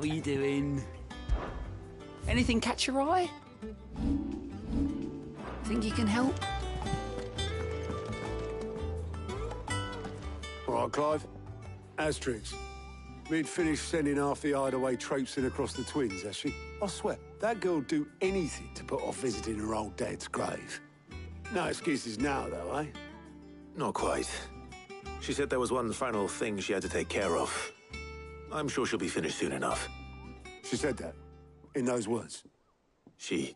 How are you doing? Anything catch your eye? Think you can help? All right, Clive. Asterix. We'd finished sending half the hideaway traipsing across the twins, has she? I swear, that girl'd do anything to put off visiting her old dad's grave. No excuses now, though, eh? Not quite. She said there was one final thing she had to take care of. I'm sure she'll be finished soon enough. She said that? In those words? She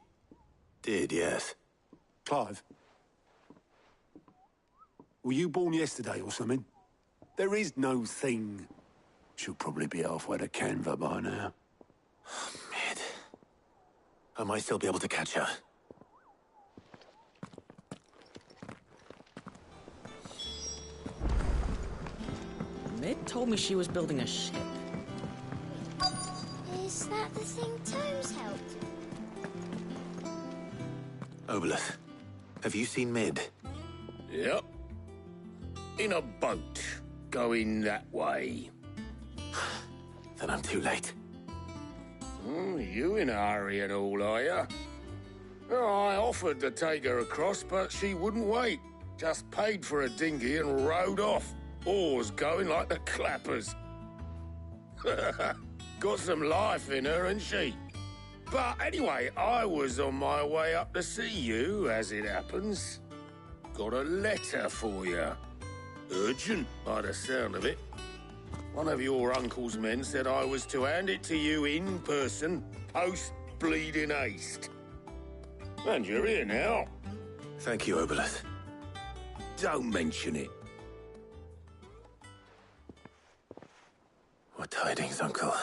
did, yes. Clive? Were you born yesterday or something? There is no thing. She'll probably be halfway to Canva by now. Mid. I might still be able to catch her. Mid told me she was building a ship. Is that the thing Tomes helped? Obelith, have you seen Mid? Yep. In a boat, going that way. Then I'm too late. You in a hurry and all, are you? I offered to take her across, but she wouldn't wait. Just paid for a dinghy and rowed off. Oars going like the clappers. Got some life in her, ain't she? But anyway, I was on my way up to see you, as it happens. Got a letter for you. Urgent, by the sound of it. One of your uncle's men said I was to hand it to you in person, post-bleeding haste. And you're here now. Thank you, Obelith. Don't mention it. What tidings, Uncle?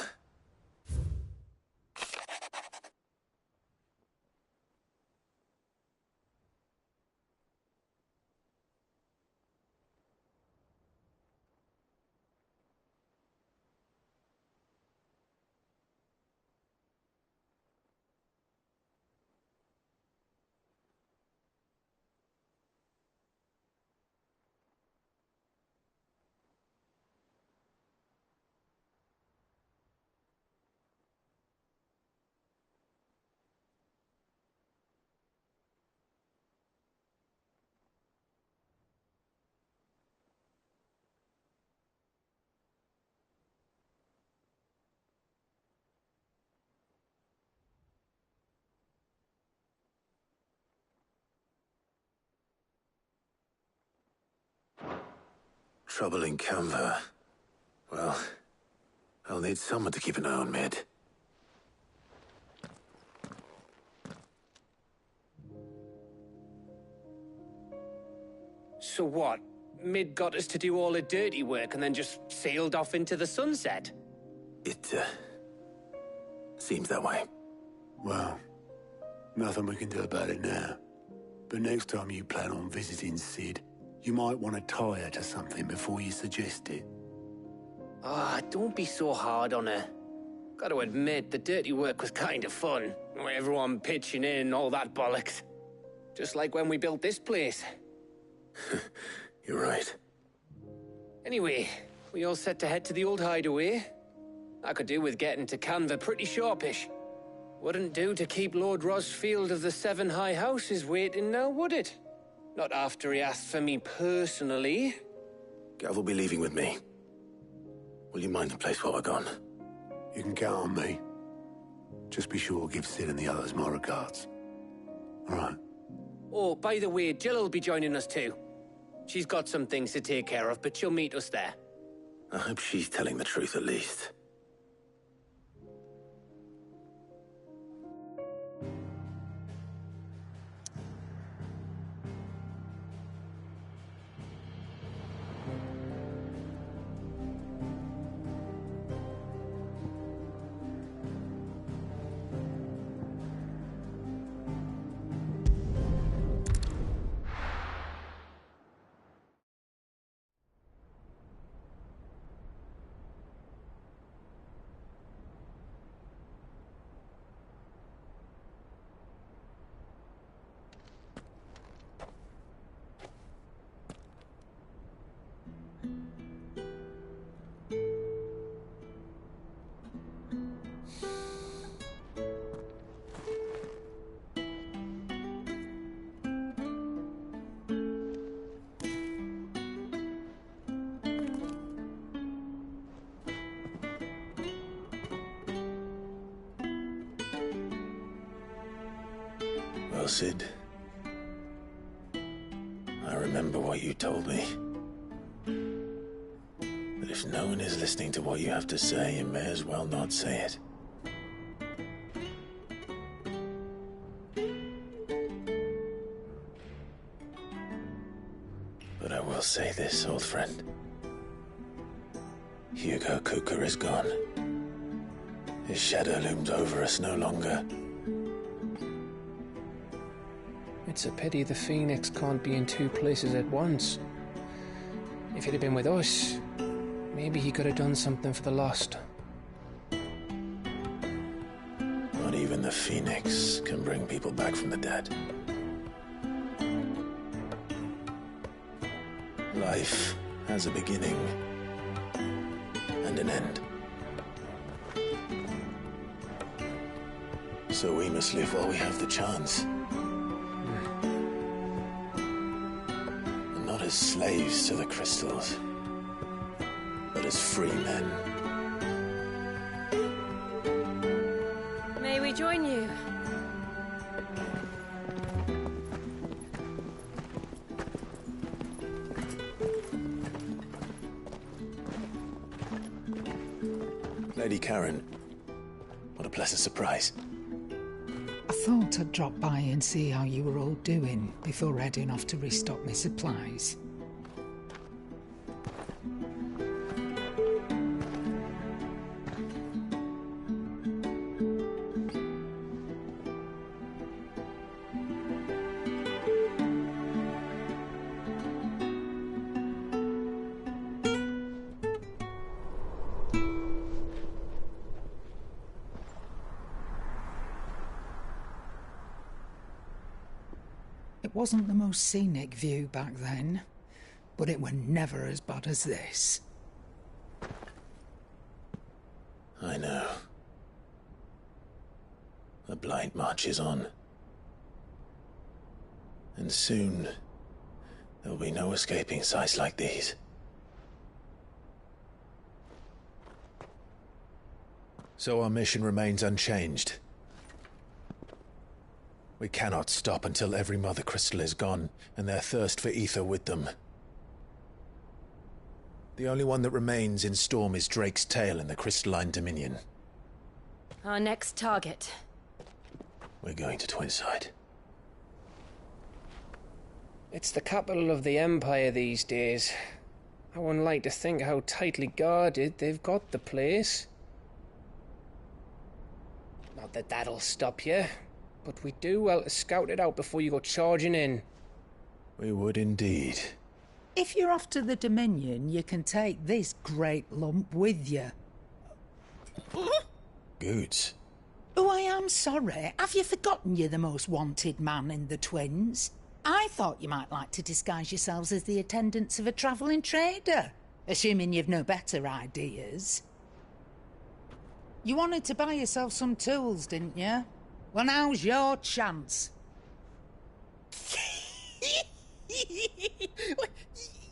Trouble in Canva. Well, I'll need someone to keep an eye on Mid. So what? Mid got us to do all the dirty work and then just sailed off into the sunset? It, seems that way. Well, nothing we can do about it now. But next time you plan on visiting Sid, you might want to tie her to something before you suggest it. Ah, don't be so hard on her. Got to admit, the dirty work was kind of fun. Everyone pitching in, all that bollocks. Just like when we built this place. You're right. Anyway, we all set to head to the old hideaway. I could do with getting to Canva pretty sharpish. Wouldn't do to keep Lord Rosfield of the Seven High Houses waiting now, would it? Not after he asked for me personally. Gav will be leaving with me. Will you mind the place while we're gone? You can count on me. Just be sure to give Sid and the others my regards. All right. Oh, by the way, Jill will be joining us too. She's got some things to take care of, but she'll meet us there. I hope she's telling the truth at least. Well, Sid, I remember what you told me. That if no one is listening to what you have to say, you may as well not say it. But I will say this, old friend. Hugo Cooker is gone. His shadow looms over us no longer. It's a pity the Phoenix can't be in two places at once. If he'd have been with us, maybe he could have done something for the lost. Not even the Phoenix can bring people back from the dead. Life has a beginning and an end. So we must live while we have the chance. And not as slaves to the crystals, but as free men. May we join you? Lady Karen, what a pleasant surprise. I thought I'd drop by and see how you were all doing before heading off to restock my supplies. It wasn't the most scenic view back then, but it were never as bad as this. I know. The blight marches on. And soon, there'll be no escaping sights like these. So our mission remains unchanged. We cannot stop until every Mother Crystal is gone, and their thirst for ether with them. The only one that remains in Storm is Drake's tail in the Crystalline Dominion. Our next target. We're going to Twinside. It's the capital of the Empire these days. I wouldn't like to think how tightly guarded they've got the place. Not that that'll stop you, but we do well to scout it out before you go charging in. We would indeed. If you're off to the Dominion, you can take this great lump with you. Goods. Oh, I am sorry. Have you forgotten you're the most wanted man in the Twins? I thought you might like to disguise yourselves as the attendants of a travelling trader, assuming you've no better ideas. You wanted to buy yourself some tools, didn't you? Well, now's your chance.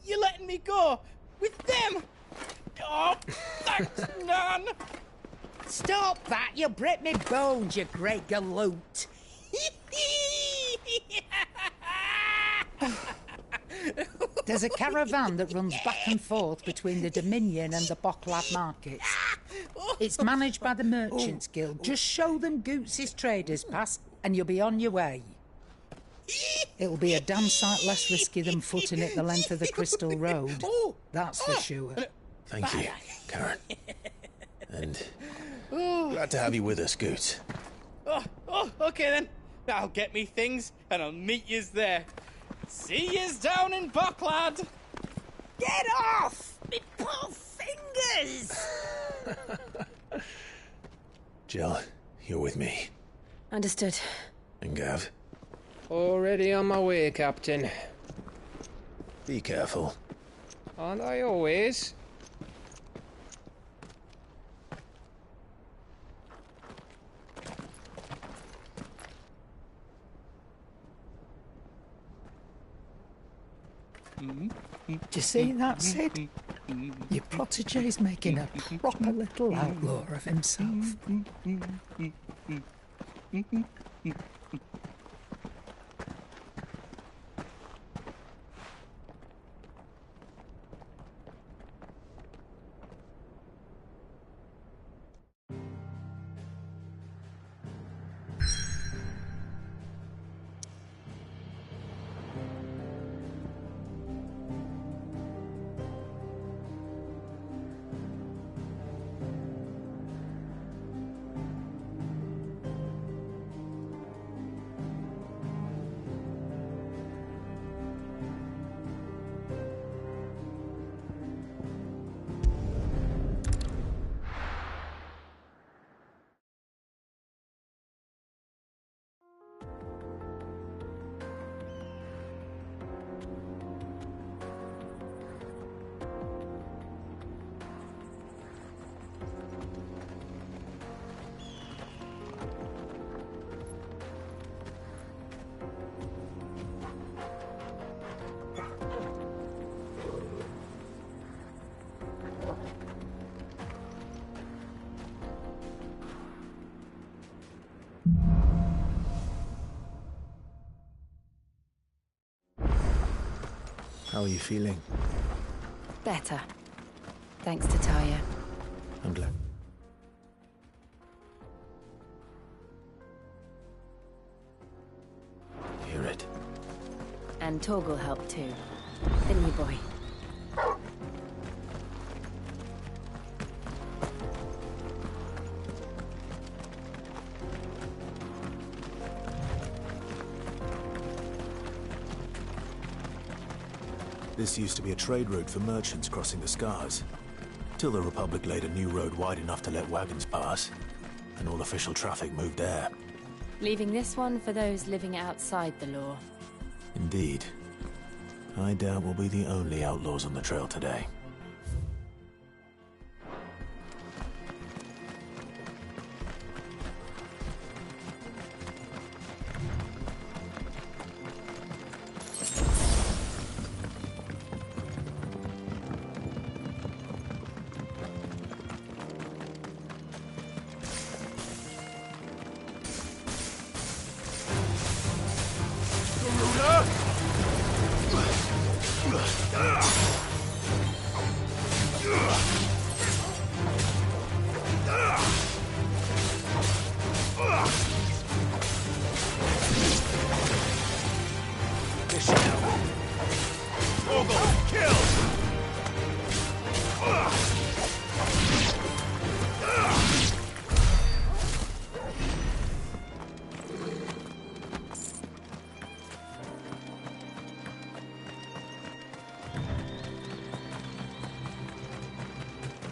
You're letting me go? With them? Oh, thanks, Nan! Stop that! You'll break me bones, you great galoot! There's a caravan that runs back and forth between the Dominion and the Bocklad markets. It's managed by the Merchants Guild. Just show them Goots' traders pass and you'll be on your way. It'll be a damn sight less risky than footing it the length of the Crystal Road. That's for sure. Thank you, Karen. And glad to have you with us, Goots. Okay then. I'll get me things and I'll meet yous there. See yous down in Bocklad. Get off! Me poor fingers! Jill, you're with me. Understood. And Gav, Already on my way, Captain. be careful. Aren't I always? Do you see that, Sid? Your protege's making a proper little outlaw of himself. How are you feeling? Better. Thanks to Talia. I'm glad. Hear it. And Torgal helped too. Didn't you, boy? This used to be a trade route for merchants crossing the Scars. Till the Republic laid a new road wide enough to let wagons pass, and all official traffic moved there. Leaving this one for those living outside the law. Indeed. I doubt we'll be the only outlaws on the trail today.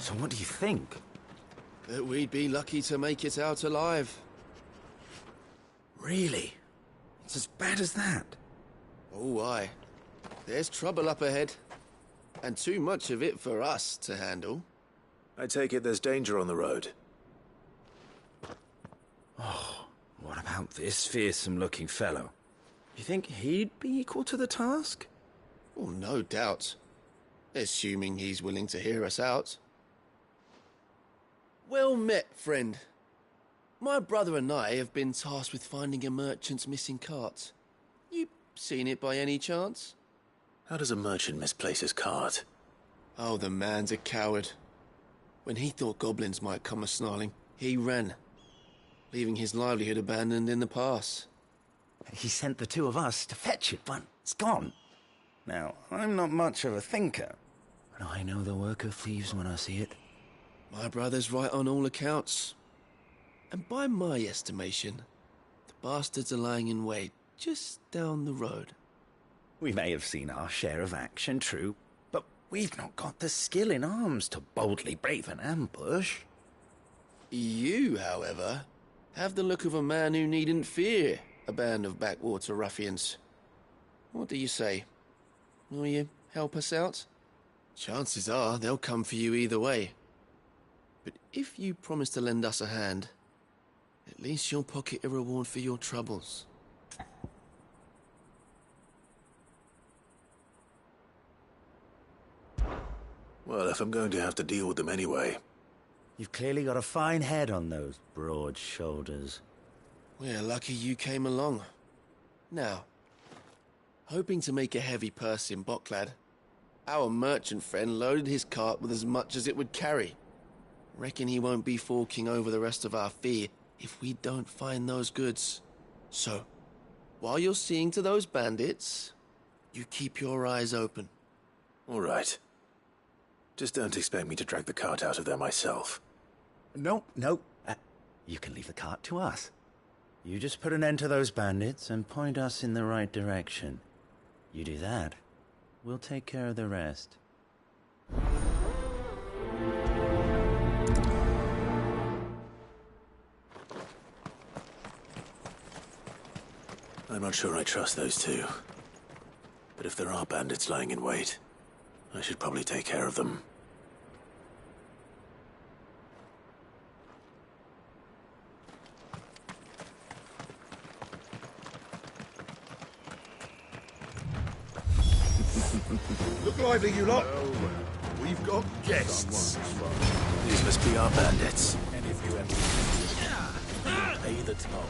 So what do you think? That we'd be lucky to make it out alive. Really? It's as bad as that? Oh, aye. There's trouble up ahead. And too much of it for us to handle. I take it there's danger on the road. Oh, what about this fearsome-looking fellow? You think he'd be equal to the task? Well, no doubt. Assuming he's willing to hear us out. Well met, friend. My brother and I have been tasked with finding a merchant's missing cart. You seen it by any chance? How does a merchant misplace his cart? Oh, the man's a coward. When he thought goblins might come a-snarling, he ran, leaving his livelihood abandoned in the pass. He sent the two of us to fetch it, but it's gone. Now, I'm not much of a thinker, but I know the work of thieves when I see it. My brother's right on all accounts. And by my estimation, the bastards are lying in wait just down the road. We may have seen our share of action, true, but we've not got the skill in arms to boldly brave an ambush. You, however, have the look of a man who needn't fear a band of backwater ruffians. What do you say? Will you help us out? Chances are they'll come for you either way. But if you promise to lend us a hand, at least you'll pocket a reward for your troubles. Well, if I'm going to have to deal with them anyway. You've clearly got a fine head on those broad shoulders. We're lucky you came along. Now, hoping to make a heavy purse in Boklad, our merchant friend loaded his cart with as much as it would carry. Reckon he won't be forking over the rest of our fee if we don't find those goods. So, while you're seeing to those bandits, you keep your eyes open. All right. Just don't expect me to drag the cart out of there myself. No. You can leave the cart to us. You just put an end to those bandits and point us in the right direction. You do that, we'll take care of the rest. I'm not sure I trust those two. But if there are bandits lying in wait, I should probably take care of them. Look lively, you lot. We've got guests. These must be our bandits. And if you ever pay the toll.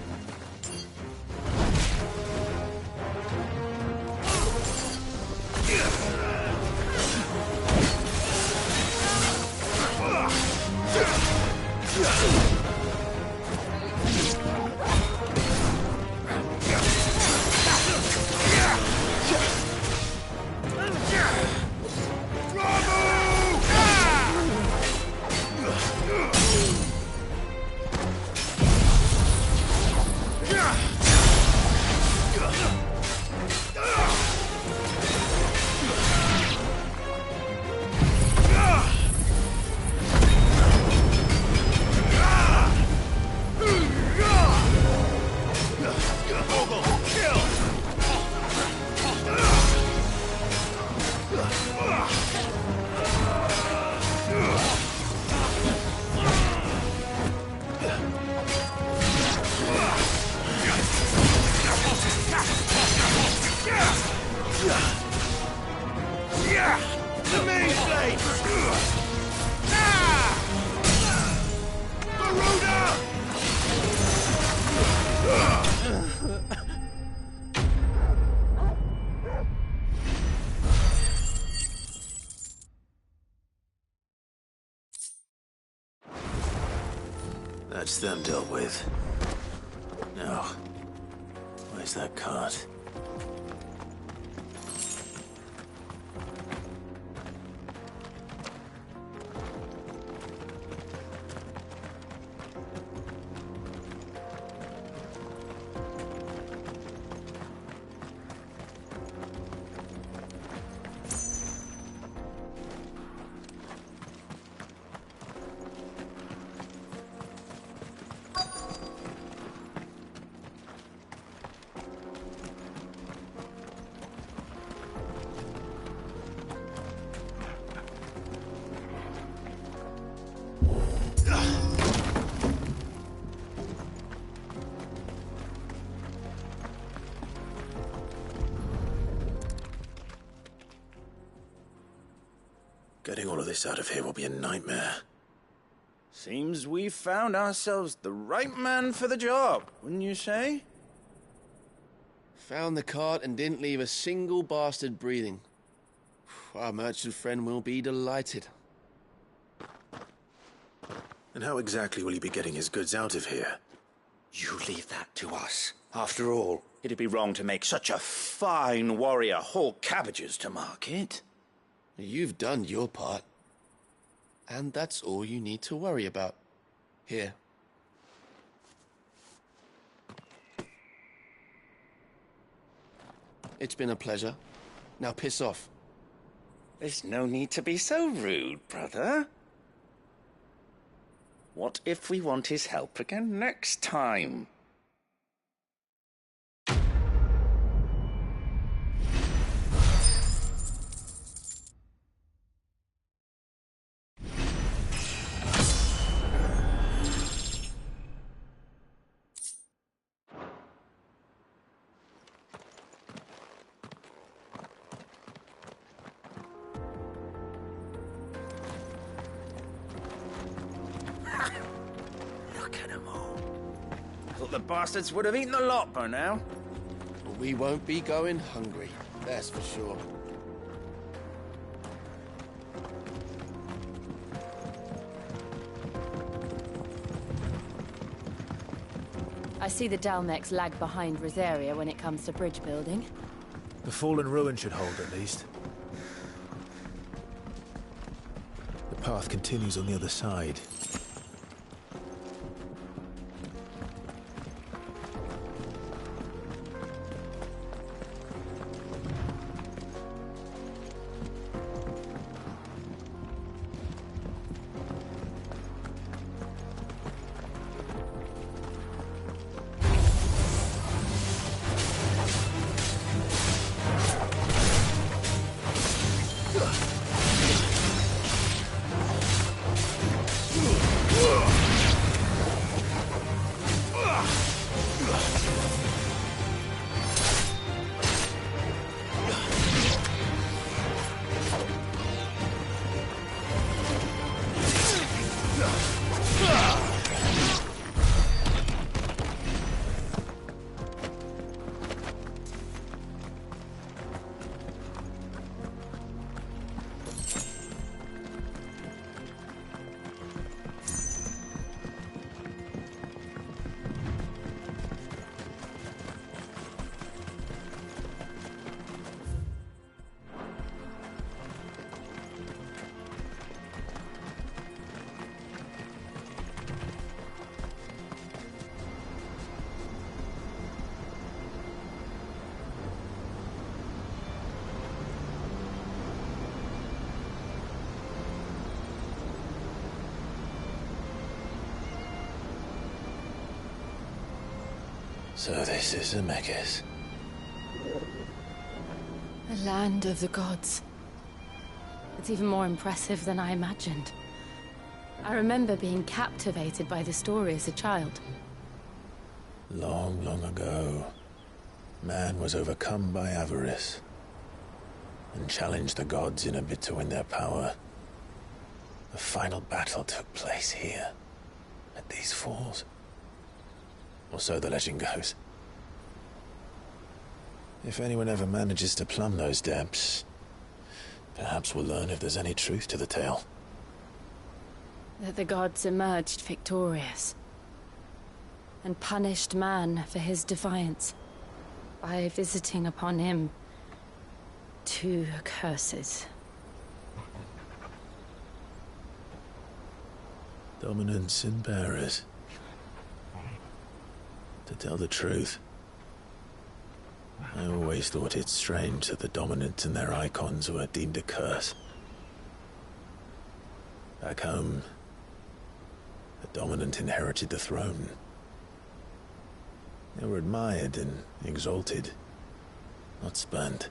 That's them dealt with. Now, where's that cart? Getting all of this out of here will be a nightmare. Seems we've found ourselves the right man for the job, wouldn't you say? Found the cart and didn't leave a single bastard breathing. Our merchant friend will be delighted. And how exactly will he be getting his goods out of here? You leave that to us. After all, it'd be wrong to make such a fine warrior haul cabbages to market. You've done your part. And that's all you need to worry about. Here. It's been a pleasure. Now piss off. There's no need to be so rude, brother. What if we want his help again next time? The bastards would have eaten the lot by now. We won't be going hungry, that's for sure. I see the Dalmex lag behind Rosaria when it comes to bridge building. The fallen ruin should hold, at least. The path continues on the other side. So this is Zemeckis. The land of the gods. It's even more impressive than I imagined. I remember being captivated by the story as a child. Long, long ago, man was overcome by avarice and challenged the gods in a bid to win their power. The final battle took place here, at these falls. Or so the legend goes. If anyone ever manages to plumb those depths, perhaps we'll learn if there's any truth to the tale. That the gods emerged victorious. and punished man for his defiance by visiting upon him 2 curses. Dominants and bearers. To tell the truth, I always thought it strange that the dominant and their icons were deemed a curse. Back home, the dominant inherited the throne. They were admired and exalted, not spurned.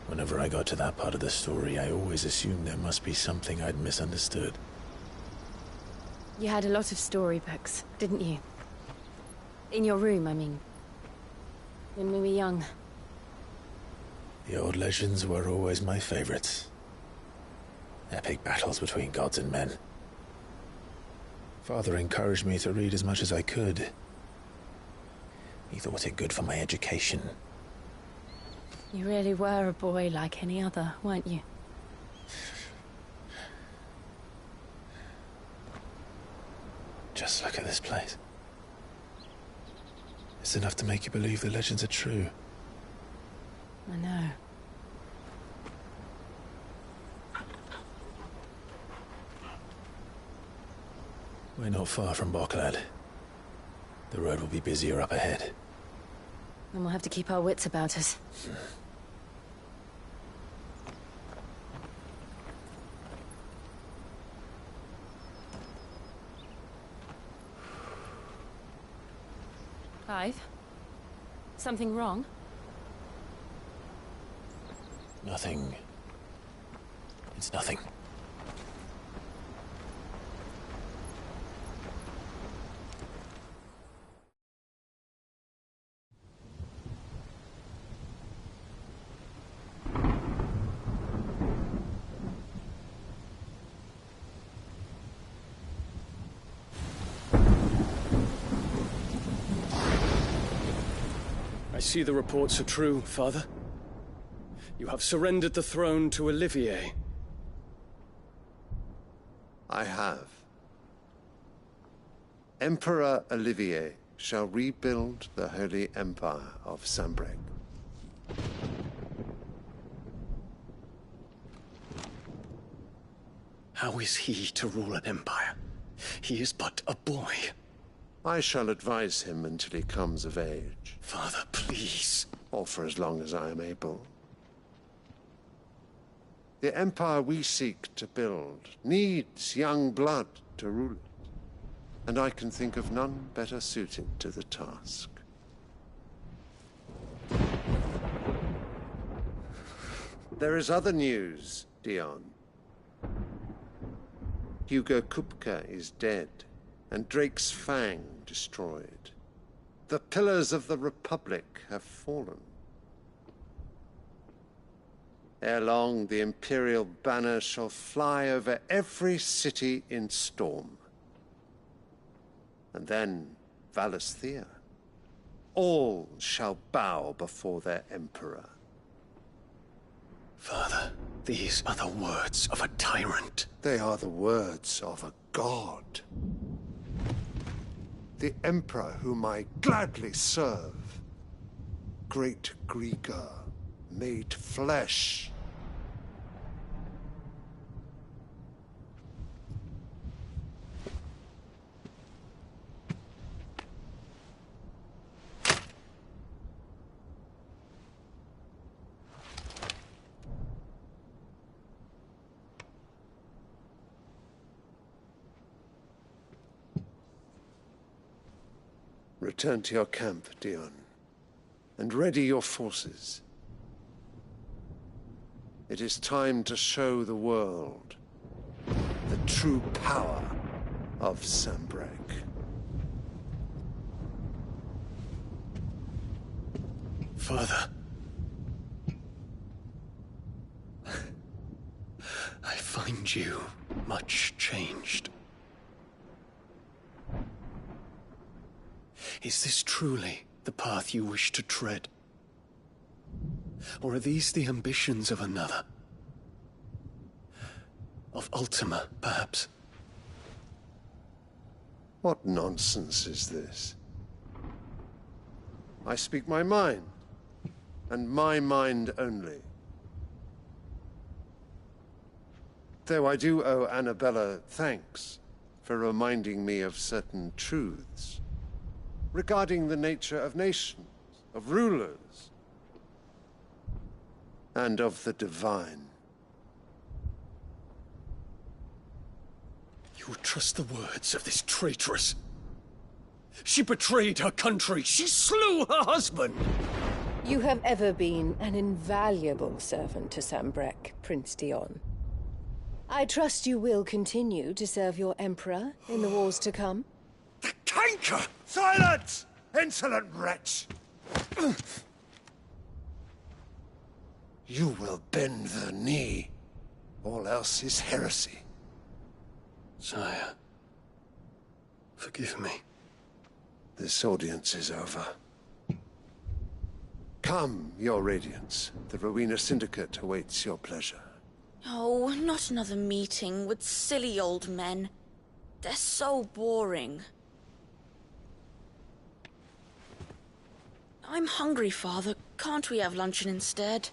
Whenever I got to that part of the story, I always assumed there must be something I'd misunderstood. You had a lot of storybooks, didn't you? In your room, I mean. When we were young. The old legends were always my favorites. Epic battles between gods and men. Father encouraged me to read as much as I could. He thought it good for my education. You really were a boy like any other, weren't you? Just look at this place. It's enough to make you believe the legends are true. I know. We're not far from Boklad. The road will be busier up ahead. And we'll have to keep our wits about us. Clive? Something wrong? Nothing. It's nothing. I see the reports are true, Father. You have surrendered the throne to Olivier. I have. Emperor Olivier shall rebuild the Holy Empire of Sanbreque. How is he to rule an empire? He is but a boy. I shall advise him until he comes of age. Father, please. Or for as long as I am able. The empire we seek to build needs young blood to rule it, and I can think of none better suited to the task. There is other news, Dion. Hugo Kupka is dead, and Drake's Fang destroyed. The pillars of the Republic have fallen. Ere long, the Imperial banner shall fly over every city in Storm. And then, Valisthea. All shall bow before their Emperor. Father, these are the words of a tyrant. They are the words of a god. The Emperor whom I gladly serve. Great Greager, made flesh. Return to your camp, Dion, and ready your forces. It is time to show the world the true power of Sanbreque. Father. I find you much changed. Is this truly the path you wish to tread? Or are these the ambitions of another? Of Ultima, perhaps? What nonsense is this? I speak my mind, and my mind only. Though I do owe Annabella thanks for reminding me of certain truths regarding the nature of nations, of rulers, and of the divine. You would trust the words of this traitress? She betrayed her country. She slew her husband. You have ever been an invaluable servant to Sambrek, Prince Dion. I trust you will continue to serve your Emperor in the wars to come. The canker! Silence! Insolent wretch! You will bend the knee. All else is heresy. Sire, forgive me. This audience is over. Come, your Radiance. The Rowena Syndicate awaits your pleasure. Oh, not another meeting with silly old men. They're so boring. I'm hungry, Father. Can't we have luncheon instead?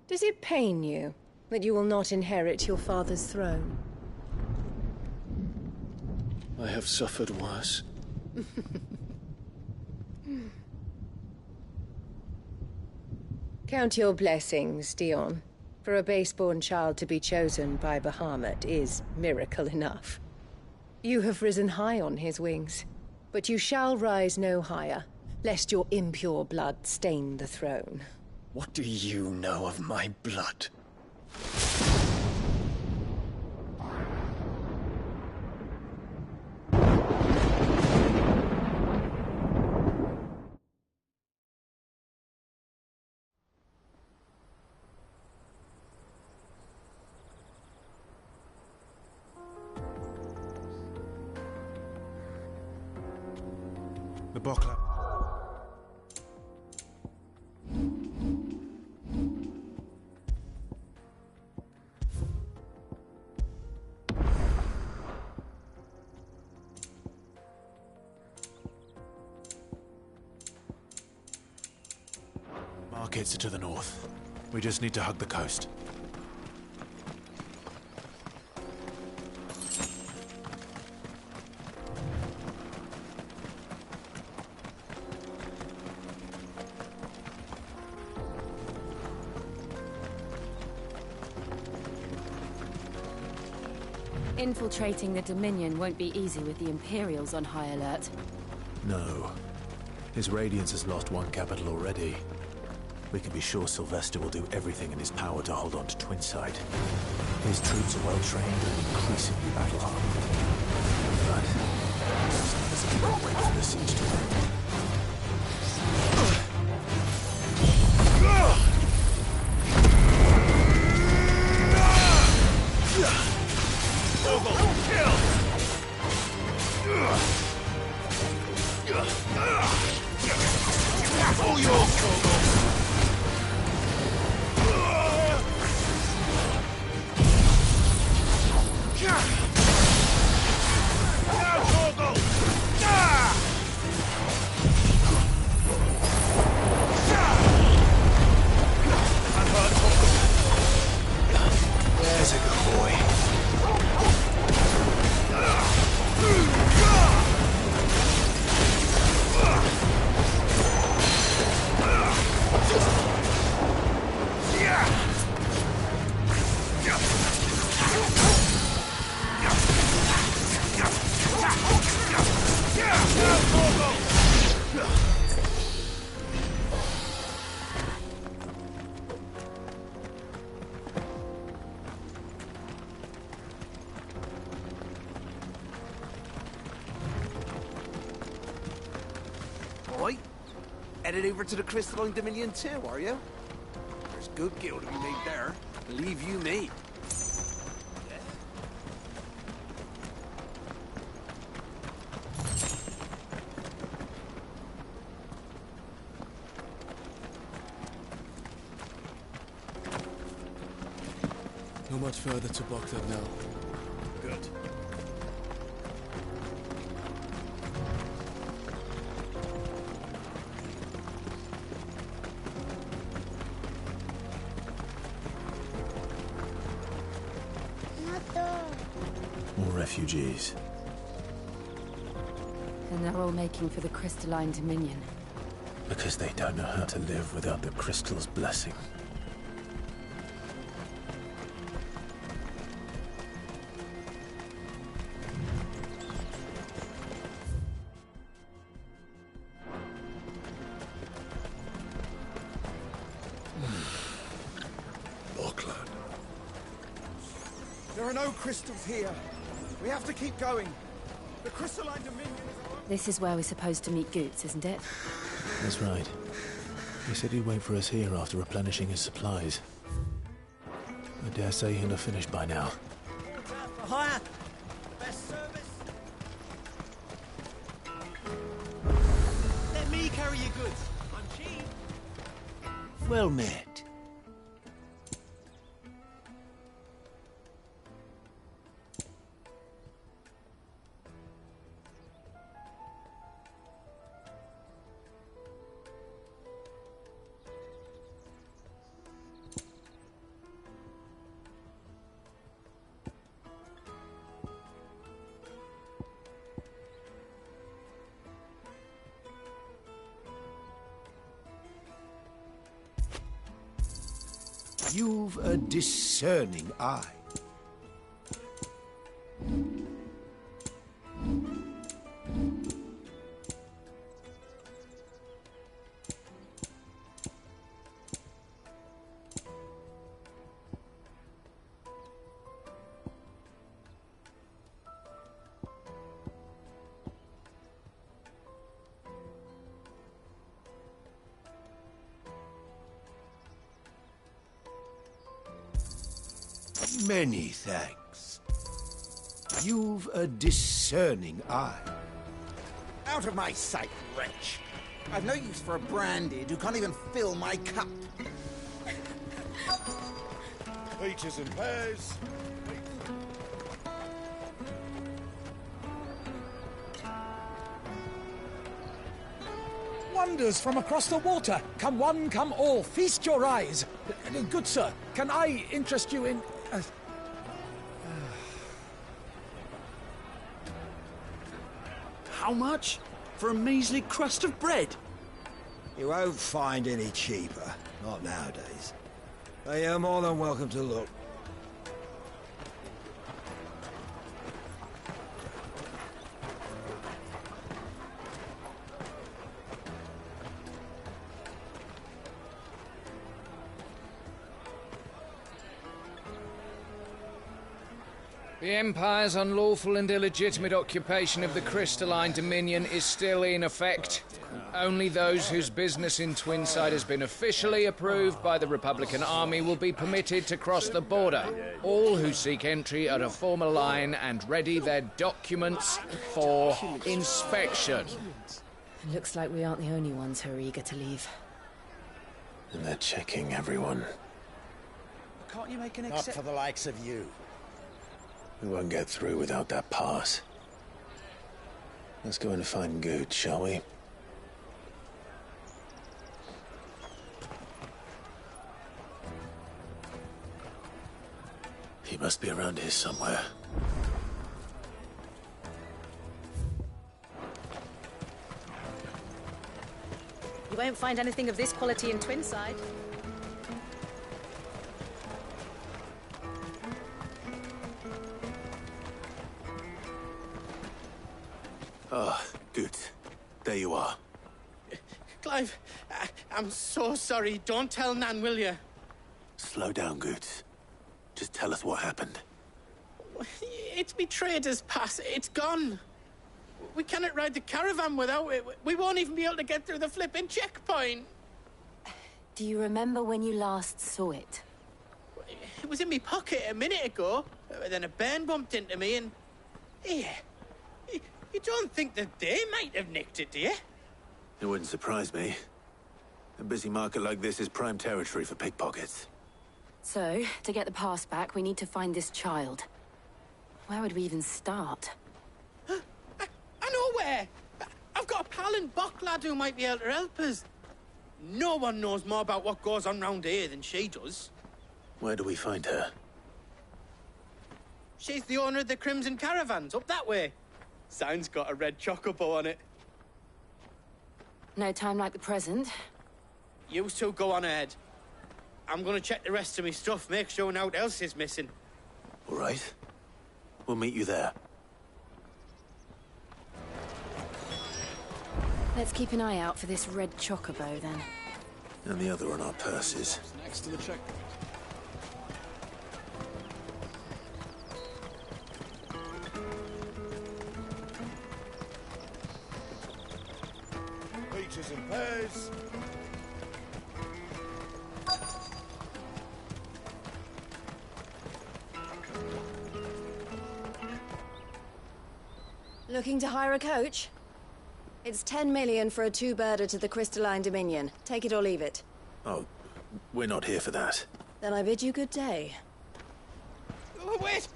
Does it pain you that you will not inherit your father's throne? I have suffered worse. Count your blessings, Dion. For a base-born child to be chosen by Bahamut is miracle enough. You have risen high on his wings, but you shall rise no higher, lest your impure blood stain the throne. What do you know of my blood? The Bokla. Markets are to the north. We just need to hug the coast. Infiltrating the Dominion won't be easy with the Imperials on high alert. No. His Radiance has lost one capital already. We can be sure Sylvester will do everything in his power to hold on to Twinside. His troops are well-trained and increasingly battle-hardened. But there's a long wait for the siege to end. Right. Headed over to the Crystalline Dominion too, are you? There's good gil to be made there. Believe you me. much further to Bocklad now. Good. More refugees. And they're all making for the crystalline dominion. Because they don't know how to live without the crystal's blessing. Bocklad. There are no crystals here. We have to keep going. The crystalline dominion is... This is where we're supposed to meet Goots, isn't it? That's right. He said he'd wait for us here after replenishing his supplies. I dare say he'll have finished by now. For hire! Best service! Let me carry your goods. I'm cheap. Well met. You've a discerning eye. Many thanks. You've a discerning eye. Out of my sight, wretch. I've no use for a branded who can't even fill my cup. Peaches and pears. Wonders from across the water. Come one, come all. Feast your eyes. Good sir, can I interest you in... How much? For a measly crust of bread? You won't find any cheaper. Not nowadays. But you're more than welcome to look. The Empire's unlawful and illegitimate occupation of the crystalline dominion is still in effect. Only those whose business in Twinside has been officially approved by the Republican Army will be permitted to cross the border. All who seek entry are to form a line and ready their documents for inspection. Looks like we aren't the only ones who are eager to leave. And they're checking everyone. Can't you make an exception? Not for the likes of you. We won't get through without that pass. Let's go and find Good, shall we? He must be around here somewhere. You won't find anything of this quality in Twinside. Ah, good. There you are. Clive, I'm so sorry. Don't tell Nan, will you? Slow down, Good. Just tell us what happened. It's me trader's pass. It's gone. We cannot ride the caravan without it. We won't even be able to get through the flipping checkpoint. Do you remember when you last saw it? It was in my pocket a minute ago. Then a bairn bumped into me and... Yeah. You don't think that they might have nicked it, do you? It wouldn't surprise me. A busy market like this is prime territory for pickpockets. So, to get the pass back, we need to find this child. Where would we even start? I know where! I've got a pal in Bocklad who might be able to help us. No one knows more about what goes on round here than she does. Where do we find her? She's the owner of the Crimson Caravans, up that way. Sign's got a red chocobo on it. No time like the present. You two go on ahead. I'm gonna check the rest of my stuff, make sure naught else is missing. All right. We'll meet you there. Let's keep an eye out for this red chocobo, then. And the other on our purses. Next to the checkpoint. Peaches and pears. Looking to hire a coach? It's 10 million for a two-birder to the Crystalline Dominion. Take it or leave it. Oh, we're not here for that. Then I bid you good day. Oh, wait!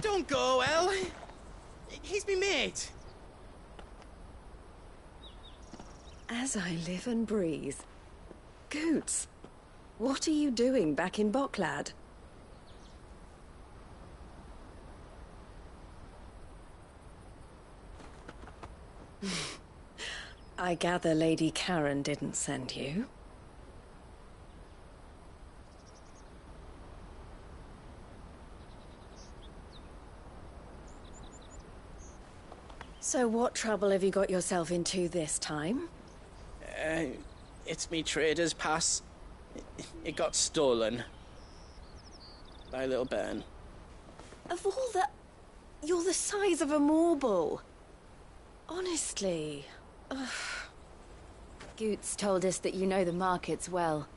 Don't go, El. He's me mate. As I live and breathe. Goots, what are you doing back in Bocklad? I gather Lady Karen didn't send you. So what trouble have you got yourself into this time? It's me trader's pass. It got stolen. By little Ben. Of all the... You're the size of a marble. Honestly. Ugh. Goots told us that you know the markets well.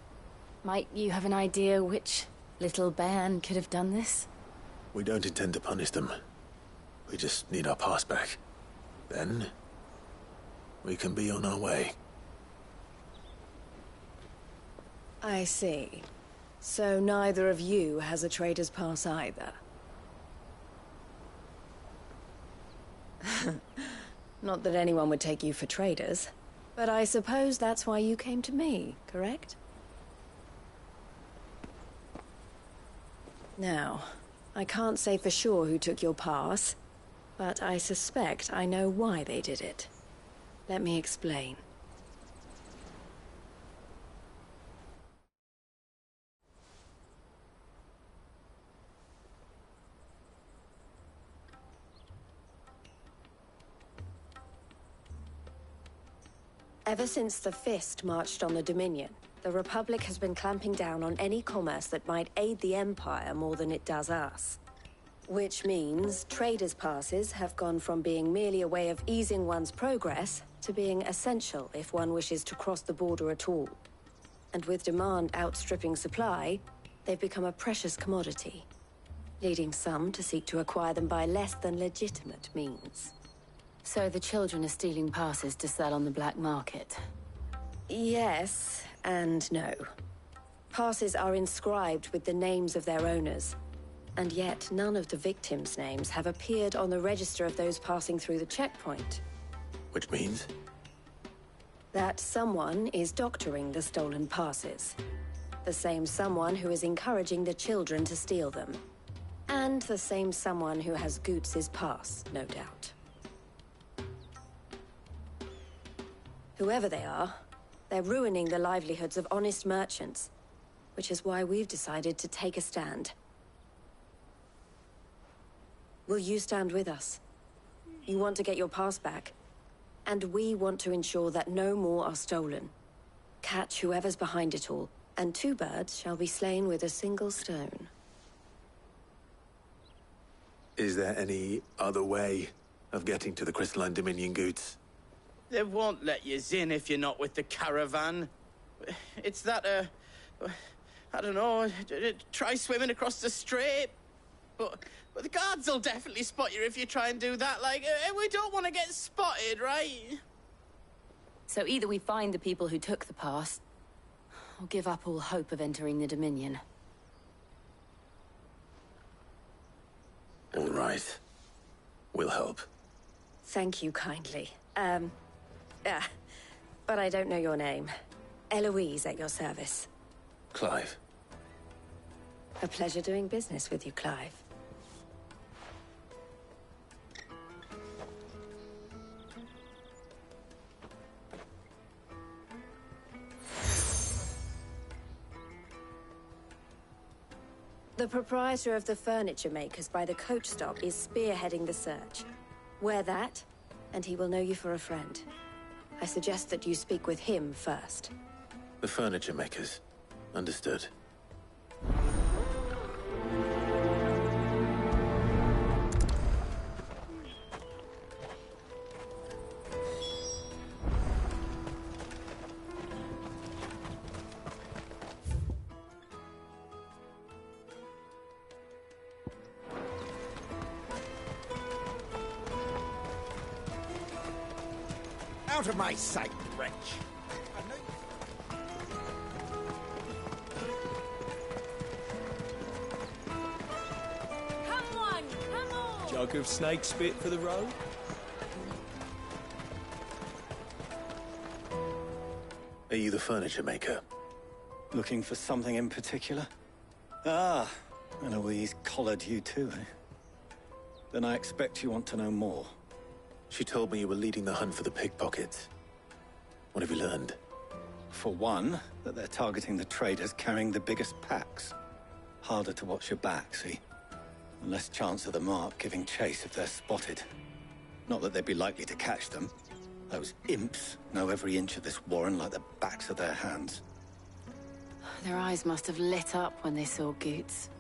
Might you have an idea which little bairn could have done this? We don't intend to punish them. We just need our pass back. Then, we can be on our way. I see. So neither of you has a trader's pass either. Not that anyone would take you for traders, but I suppose that's why you came to me, correct? Now, I can't say for sure who took your pass, but I suspect I know why they did it. Let me explain. Ever since the Fist marched on the Dominion, the Republic has been clamping down on any commerce that might aid the Empire more than it does us. Which means traders' passes have gone from being merely a way of easing one's progress to being essential if one wishes to cross the border at all. And with demand outstripping supply, they've become a precious commodity, leading some to seek to acquire them by less than legitimate means. So the children are stealing passes to sell on the black market? Yes, and no. Passes are inscribed with the names of their owners, and yet none of the victims' names have appeared on the register of those passing through the checkpoint. Which means? That someone is doctoring the stolen passes. The same someone who is encouraging the children to steal them. And the same someone who has Goots' pass, no doubt. Whoever they are, they're ruining the livelihoods of honest merchants, which is why we've decided to take a stand. Will you stand with us? You want to get your pass back, and we want to ensure that no more are stolen. Catch whoever's behind it all, and two birds shall be slain with a single stone. Is there any other way of getting to the Crystalline Dominion, Goots? They won't let you in if you're not with the caravan. It's that, I don't know, try swimming across the strait. But the guards will definitely spot you if you try and do that. Like, we don't want to get spotted, right? So either we find the people who took the pass, or give up all hope of entering the Dominion. All right. We'll help. Thank you kindly. But I don't know your name. Eloise at your service. Clive. A pleasure doing business with you, Clive. The proprietor of the furniture makers by the coach stop is spearheading the search. Wear that, and he will know you for a friend. I suggest that you speak with him first. The furniture makers. Understood. Out of my sight, wretch! Come on! Jug of snake spit for the road? Are you the furniture maker? Looking for something in particular? Ah, Eloise collared you too, eh? Then I expect you want to know more. She told me you were leading the hunt for the pickpockets. What have you learned? For one, that they're targeting the traders carrying the biggest packs. Harder to watch your back, see? And less chance of the mark giving chase if they're spotted. Not that they'd be likely to catch them. Those imps know every inch of this warren like the backs of their hands. Their eyes must have lit up when they saw Goots.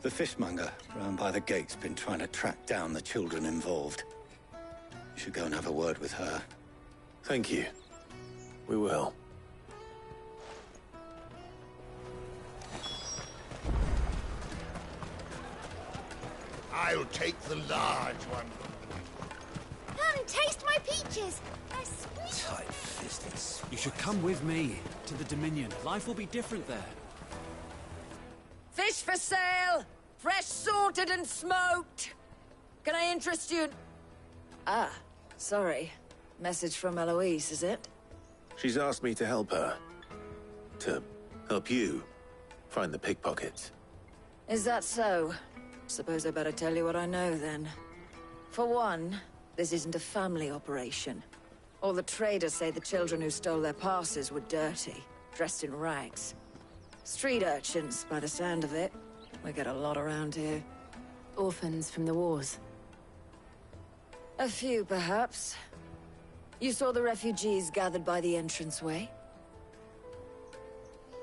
The fishmonger round by the gate's been trying to track down the children involved. You should go and have a word with her. Thank you. We will. I'll take the large one. Come, taste my peaches. They're sweet. Tight-fisted. You should come with me to the Dominion. Life will be different there. Fish for sale! Fresh sorted and smoked! Can I interest you in... Ah, sorry. Message from Eloise, is it? She's asked me to help her. To help you find the pickpockets. Is that so? Suppose I better tell you what I know, then. For one, this isn't a family operation. All the traders say the children who stole their passes were dirty, dressed in rags. Street urchins, by the sound of it. We get a lot around here. Orphans from the wars. A few, perhaps. You saw the refugees gathered by the entranceway?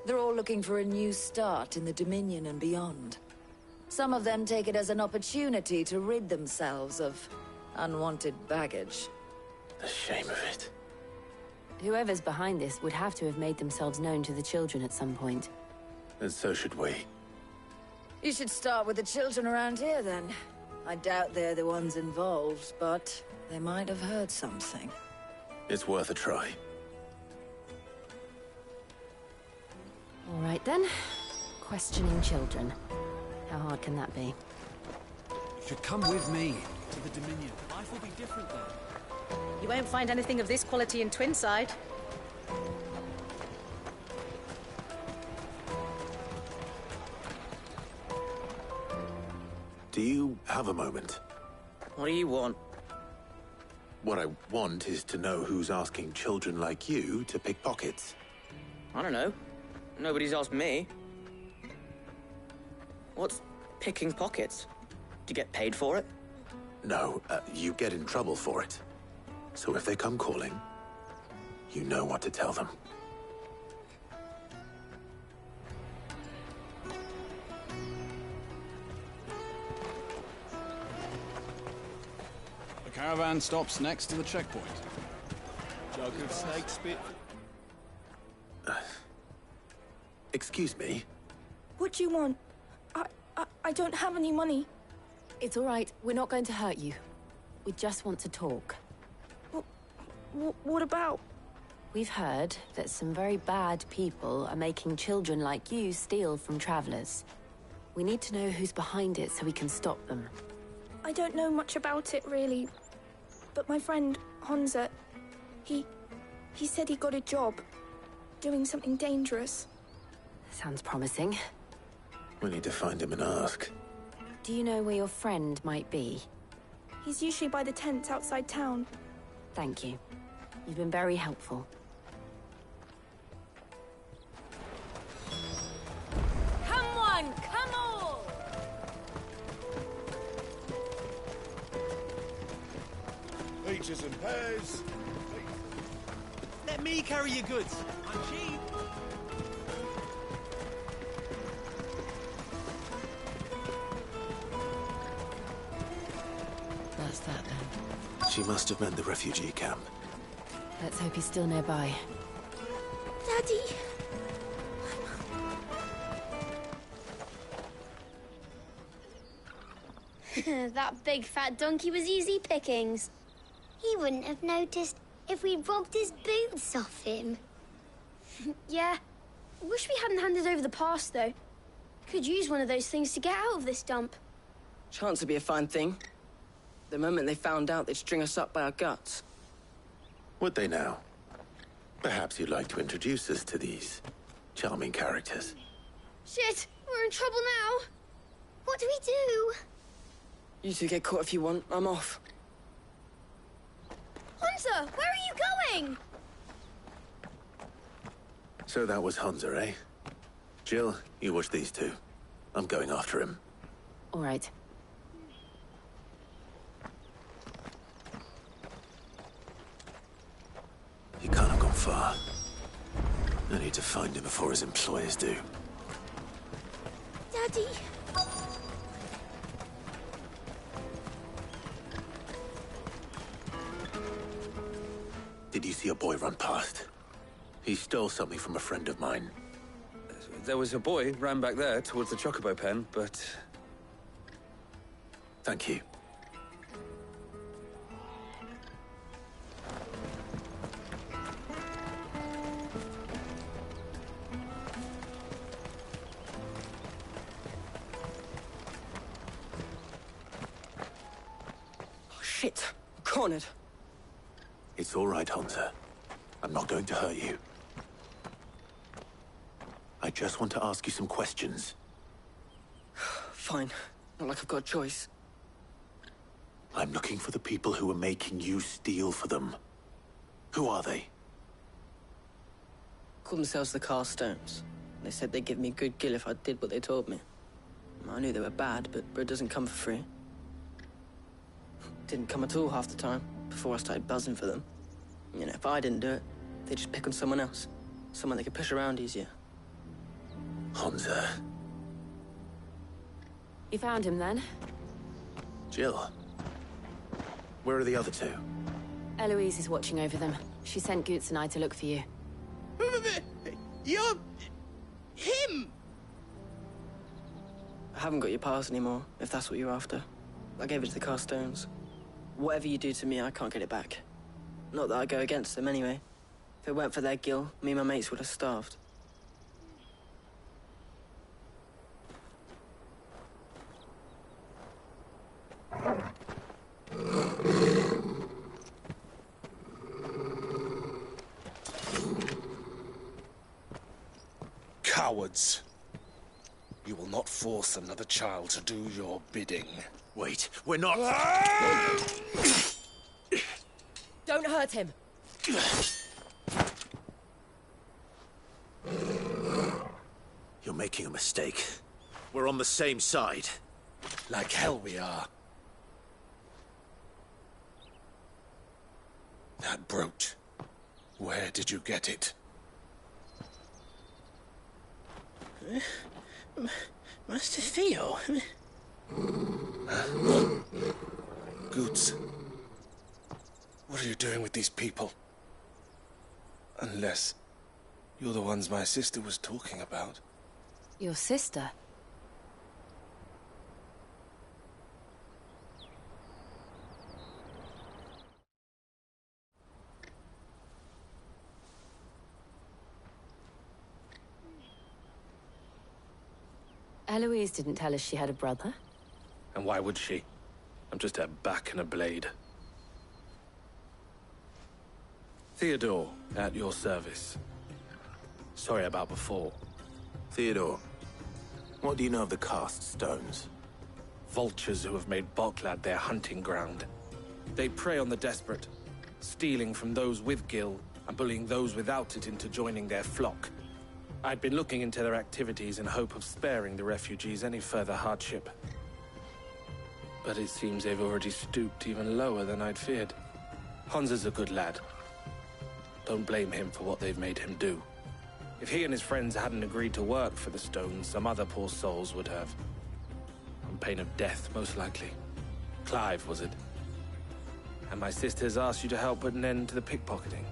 They're all looking for a new start in the Dominion and beyond. Some of them take it as an opportunity to rid themselves of unwanted baggage. The shame of it. Whoever's behind this would have to have made themselves known to the children at some point. And so should we. You should start with the children around here, then. I doubt they're the ones involved, but they might have heard something. It's worth a try. All right, then. Questioning children. How hard can that be? You should come with me to the Dominion. Life will be different there. You won't find anything of this quality in Twinside. Do you have a moment? What do you want? What I want is to know who's asking children like you to pick pockets. I don't know. Nobody's asked me. What's picking pockets? Do you get paid for it? No, you get in trouble for it. So if they come calling, you know what to tell them. The caravan stops next to the checkpoint. Jug of snake spit. Excuse me? What do you want? I don't have any money. It's all right. We're not going to hurt you. We just want to talk. What about? We've heard that some very bad people are making children like you steal from travelers. We need to know who's behind it so we can stop them. I don't know much about it, really. But my friend, Honza, he said he got a job. Doing something dangerous. Sounds promising. We need to find him and ask. Do you know where your friend might be? He's usually by the tents outside town. Thank you. You've been very helpful. Come on, come all! Peaches and pears. Let me carry your goods. I'm cheap. That's that then. She must have meant the refugee camp. Let's hope he's still nearby. Daddy! That big fat donkey was easy pickings. He wouldn't have noticed if we'd robbed his boots off him. Yeah. Wish we hadn't handed over the pass, though. Could use one of those things to get out of this dump. Chance would be a fine thing. The moment they found out, they'd string us up by our guts. Would they now? Perhaps you'd like to introduce us to these charming characters. Shit! We're in trouble now! What do we do? You two get caught if you want. I'm off. Hunter, where are you going? So that was Hunter, eh? Jill, you watch these two. I'm going after him. All right. He can't have gone far. I need to find him before his employers do. Daddy! Did you see a boy run past? He stole something from a friend of mine. There was a boy ran back there towards the Chocobo pen, but... Thank you. Oh, shit. I'm cornered. It's all right, Hunter. I'm not going to hurt you. I just want to ask you some questions. Fine. Not like I've got a choice. I'm looking for the people who are making you steal for them. Who are they? Called themselves the Carstones. They said they'd give me good gill if I did what they told me. I knew they were bad, but bread doesn't come for free. Didn't come at all half the time, before I started buzzing for them. You know, if I didn't do it, they'd just pick on someone else. Someone they could push around easier. Hunter. You found him then? Jill. Where are the other two? Eloise is watching over them. She sent Goots and I to look for you. You're... him! I haven't got your pass anymore, if that's what you're after. I gave it to the Carstones. Whatever you do to me, I can't get it back. Not that I go against them anyway. If it weren't for their gill, me and my mates would have starved. Cowards. You will not force another child to do your bidding. Wait, we're not... Don't hurt him. You're making a mistake. We're on the same side. Like hell we are. That brooch. Where did you get it? Master Theo? Goots. What are you doing with these people? Unless you're the ones my sister was talking about. Your sister? Eloise didn't tell us she had a brother. And why would she? I'm just a back and a blade. Theodore, at your service. Sorry about before. Theodore, what do you know of the cast stones? Vultures who have made Boklad their hunting ground. They prey on the desperate, stealing from those with Gil and bullying those without it into joining their flock. I'd been looking into their activities in hope of sparing the refugees any further hardship. But it seems they've already stooped even lower than I'd feared. Hans is a good lad. Don't blame him for what they've made him do. If he and his friends hadn't agreed to work for the stones, some other poor souls would have. On pain of death, most likely. Clive, was it? And my sisters asked you to help put an end to the pickpocketing.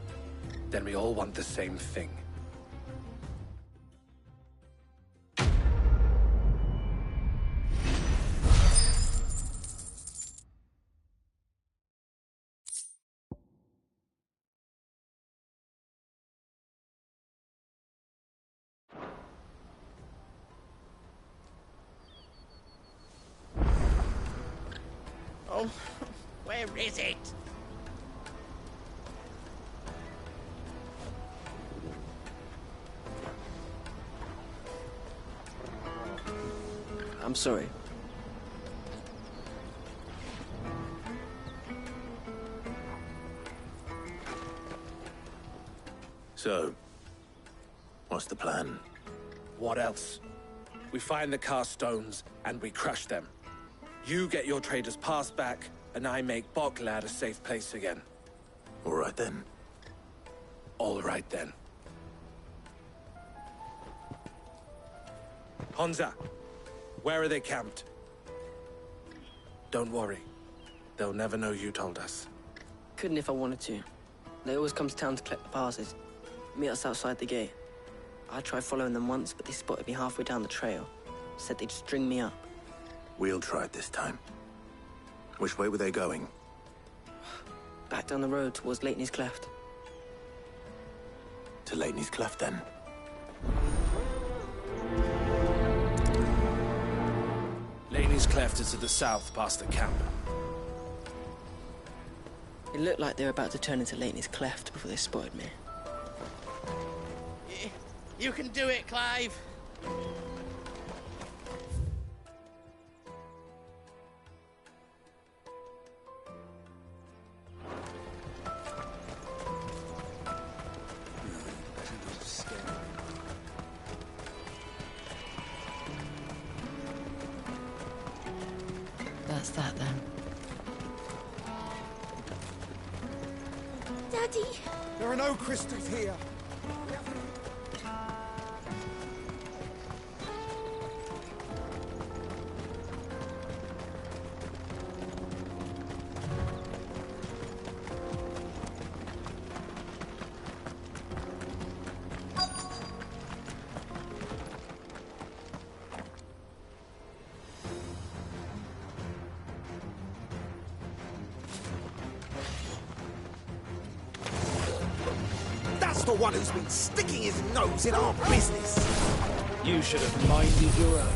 Then we all want the same thing. Oh, where is it? I'm sorry. So, what's the plan? What else? We find the cast stones, and we crush them. You get your trader's pass back, and I make Boklad a safe place again. All right then. All right then. Honza, where are they camped? Don't worry. They'll never know you told us. Couldn't if I wanted to. They always come to town to collect the passes. Meet us outside the gate. I tried following them once, but they spotted me halfway down the trail. Said they'd string me up. We'll try it this time. Which way were they going? Back down the road towards Lateney's Cleft. To Lateney's Cleft, then. Lateney's Cleft is to the south, past the camp. It looked like they were about to turn into Lateney's Cleft before they spotted me. You can do it, Clive! That's that then. Daddy! There are no crystals here. That's the one who's been sticking his nose in our business. You should have minded your own.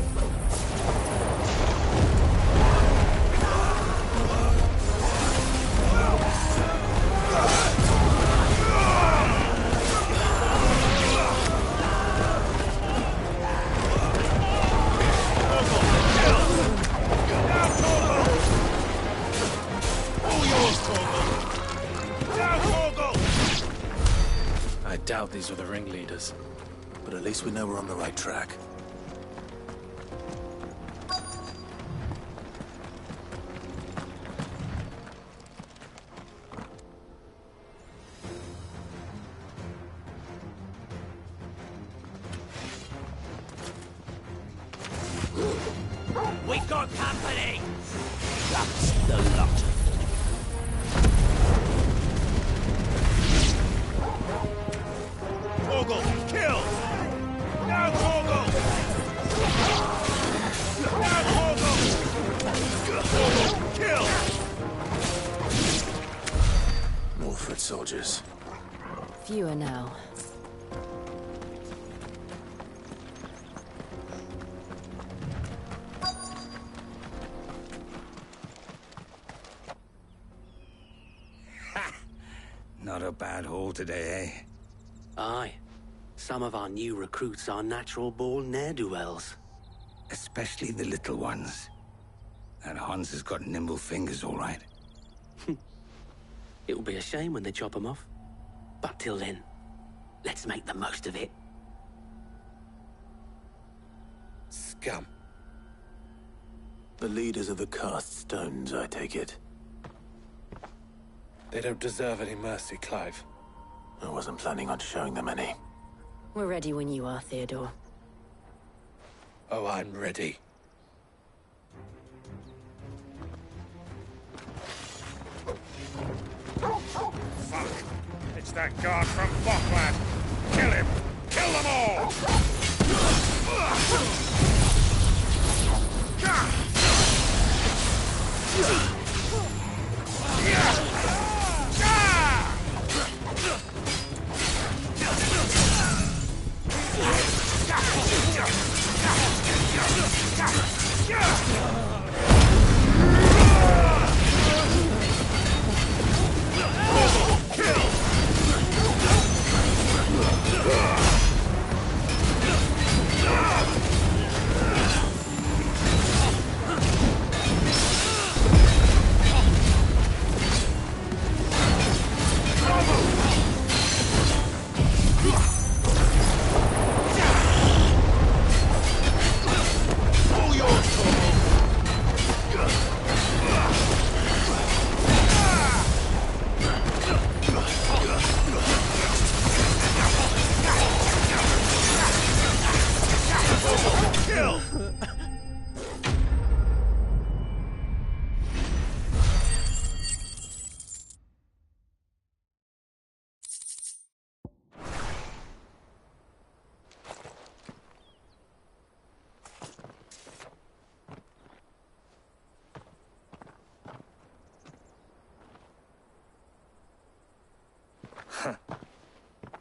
I doubt these were the ringleaders. But at least we know we're on the right track. We got company! That's the lot. Torgal, kill! Now Torgal! Now Torgal! Torgal, kill! More foot soldiers. Fewer now. Not a bad haul today, eh? Aye. Some of our new recruits are natural-born ne'er-do-wells. Especially the little ones. That Hans has got nimble fingers, all right. It'll be a shame when they chop them off. But till then, let's make the most of it. Scum. The leaders of the cast stones, I take it. They don't deserve any mercy, Clive. I wasn't planning on showing them any. We're ready when you are, Theodore. Oh, I'm ready. Fuck! It's that guard from Bokland! Kill him! Kill them all!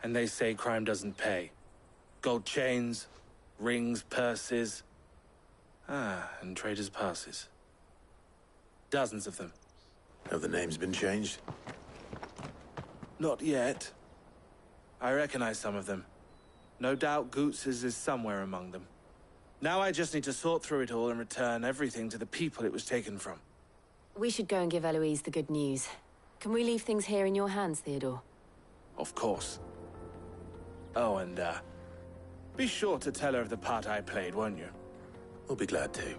And they say crime doesn't pay. Gold chains, rings, purses. And traders' passes. Dozens of them. Have the names been changed? Not yet. I recognize some of them. No doubt Goots's is somewhere among them. Now I just need to sort through it all and return everything to the people it was taken from. We should go and give Eloise the good news. Can we leave things here in your hands, Theodore? Of course. Oh, and, be sure to tell her of the part I played, won't you? We'll be glad to.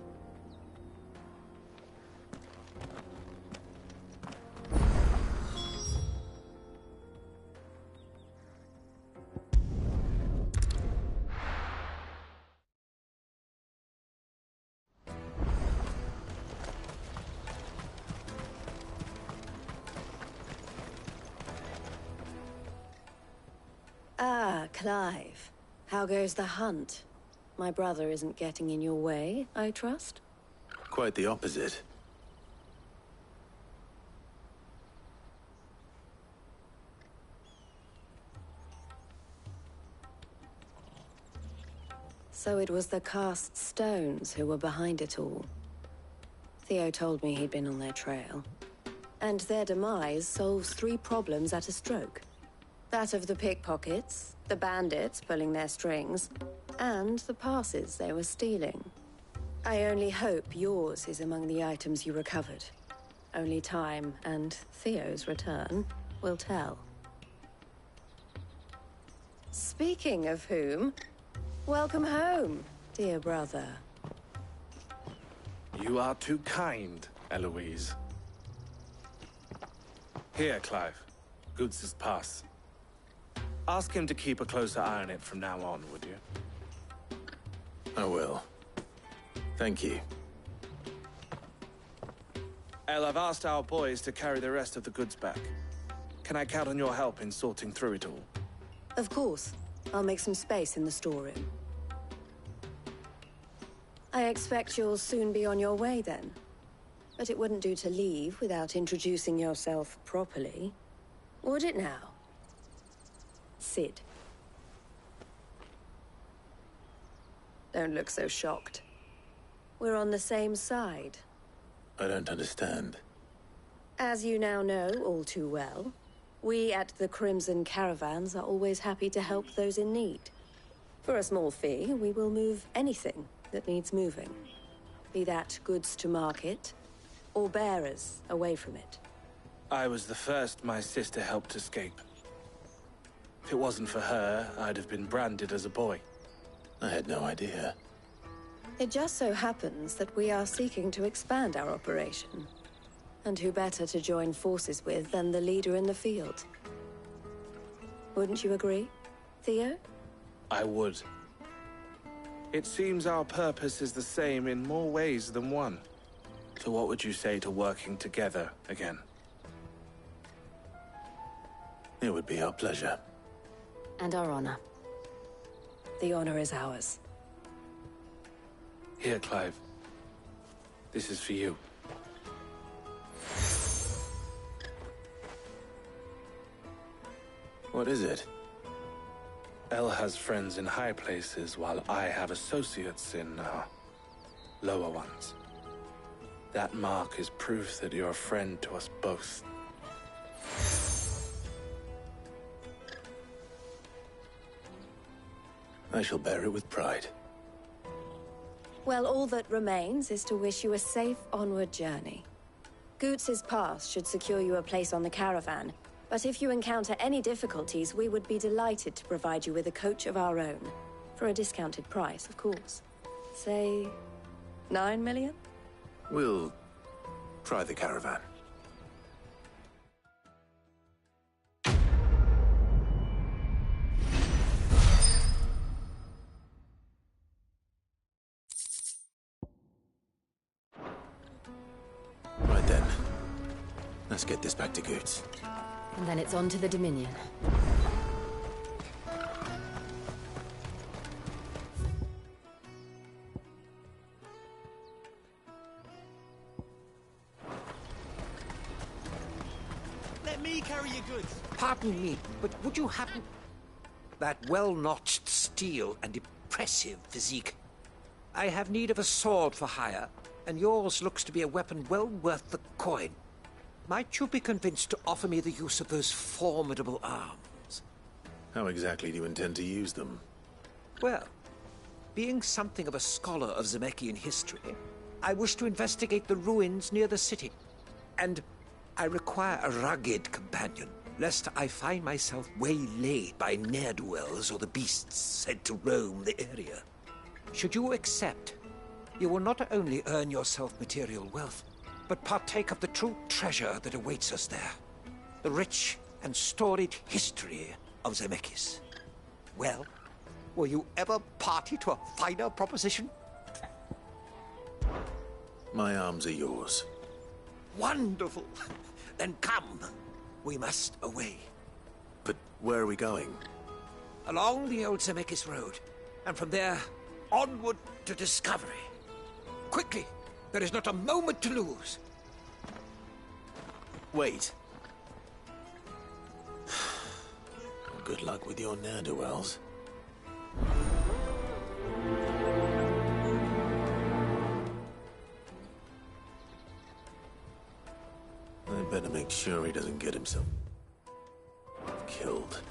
Ah, Clive. How goes the hunt? My brother isn't getting in your way, I trust? Quite the opposite. So it was the cast stones who were behind it all. Theo told me he'd been on their trail. And their demise solves 3 problems at a stroke. That of the pickpockets, the bandits pulling their strings, and the passes they were stealing. I only hope yours is among the items you recovered. Only time and Theo's return will tell. Speaking of whom, welcome home, dear brother. You are too kind, Eloise. Here, Clive. Goods's pass. Ask him to keep a closer eye on it from now on, would you? I will. Thank you. El, I've asked our boys to carry the rest of the goods back. Can I count on your help in sorting through it all? Of course. I'll make some space in the storeroom. I expect you'll soon be on your way then. But it wouldn't do to leave without introducing yourself properly. Would it now? Sid. Don't look so shocked. We're on the same side. I don't understand. As you now know all too well, We at the Crimson Caravans are always happy to help those in need. For a small fee, we will move anything that needs moving. Be that goods to market, or bearers away from it. I was the first my sister helped escape. If it wasn't for her, I'd have been branded as a boy. I had no idea. It just so happens that we are seeking to expand our operation. And who better to join forces with than the leader in the field? Wouldn't you agree, Theo? I would. It seems our purpose is the same in more ways than one. So what would you say to working together again? It would be our pleasure. And our honor. The honor is ours. Here, Clive. This is for you. What is it? Elle has friends in high places, while I have associates in, lower ones. That mark is proof that you're a friend to us both. I shall bear it with pride. Well, all that remains is to wish you a safe onward journey. Goots's pass should secure you a place on the caravan, but if you encounter any difficulties, we would be delighted to provide you with a coach of our own. For a discounted price, of course. Say, 9 million? We'll try the caravan. Right then. Let's get this back to Goots. And then it's on to the Dominion. Let me carry your goods. Pardon me, but would you happen... That well-notched steel and impressive physique. I have need of a sword for hire, and yours looks to be a weapon well worth the coin. Might you be convinced to offer me the use of those formidable arms? How exactly do you intend to use them? Well, being something of a scholar of Zemeckis history, I wish to investigate the ruins near the city. And I require a rugged companion, lest I find myself waylaid by ne'er-do-wells or the beasts said to roam the area. Should you accept, you will not only earn yourself material wealth, but partake of the true treasure that awaits us there. The rich and storied history of Zemeckis. Well, were you ever party to a finer proposition? My arms are yours. Wonderful! Then come. We must away. But where are we going? Along the old Zemeckis Road, and from there, onward to discovery. Quickly! There is not a moment to lose. Wait. Good luck with your ne'er-do-wells. I better make sure he doesn't get himself killed.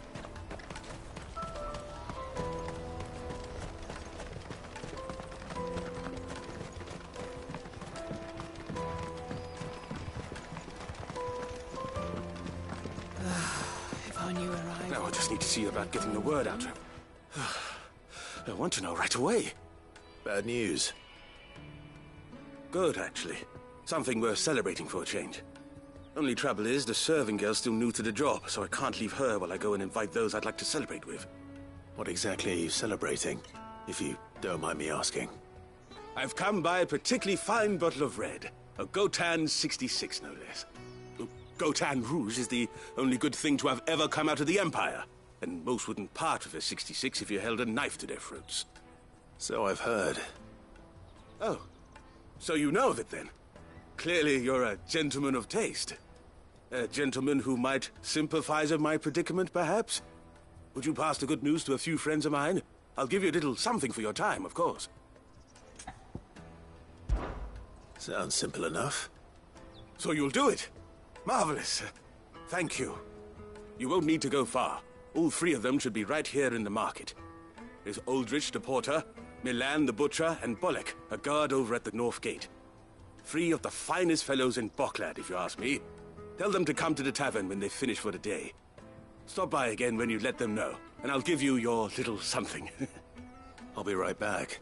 If I knew where I... Now I just need to see about getting the word out to him. I want to know right away. Bad news. Good, actually. Something worth celebrating for a change. Only trouble is, the serving girl's still new to the job, so I can't leave her while I go and invite those I'd like to celebrate with. What exactly are you celebrating, if you don't mind me asking? I've come by a particularly fine bottle of red. A Gotan 66, no less. Gotan Rouge is the only good thing to have ever come out of the Empire. And most wouldn't part with a 66 if you held a knife to their throats. So I've heard. Oh, so you know of it then? Clearly you're a gentleman of taste. A gentleman who might sympathize with my predicament, perhaps? Would you pass the good news to a few friends of mine? I'll give you a little something for your time, of course. Sounds simple enough. So you'll do it? Marvelous. Thank you. You won't need to go far. All three of them should be right here in the market. There's Aldrich the porter, Milan the butcher, and Bolek, a guard over at the north gate. 3 of the finest fellows in Bocklad, if you ask me. Tell them to come to the tavern when they finish for the day. Stop by again when you let them know, and I'll give you your little something. I'll be right back.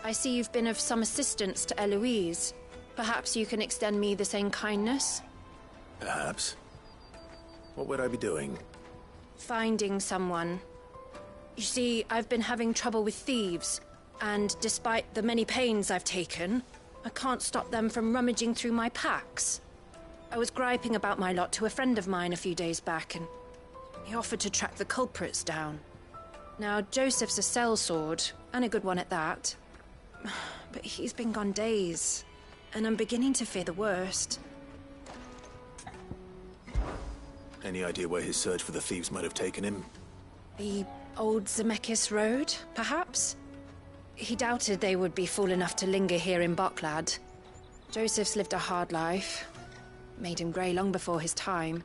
I see you've been of some assistance to Eloise. Perhaps you can extend me the same kindness? Perhaps. What would I be doing? Finding someone. You see, I've been having trouble with thieves, and despite the many pains I've taken, I can't stop them from rummaging through my packs. I was griping about my lot to a friend of mine a few days back, and he offered to track the culprits down. Now, Joseph's a sellsword, and a good one at that. But he's been gone days, and I'm beginning to fear the worst. Any idea where his search for the thieves might have taken him? The old Zemeckis Road, perhaps? He doubted they would be fool enough to linger here in Bocklad. Joseph's lived a hard life. Made him grey long before his time.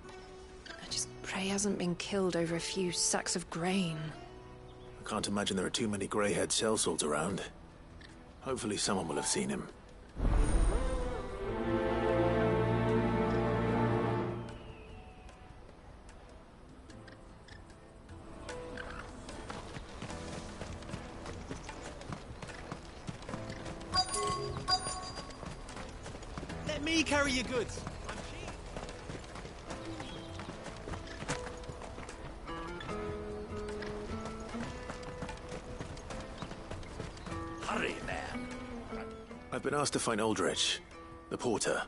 I just pray he hasn't been killed over a few sacks of grain. I can't imagine there are too many grey-haired sellswords around. Hopefully someone will have seen him. Let me carry your goods. Hurry, man. I've been asked to find Aldrich, the porter.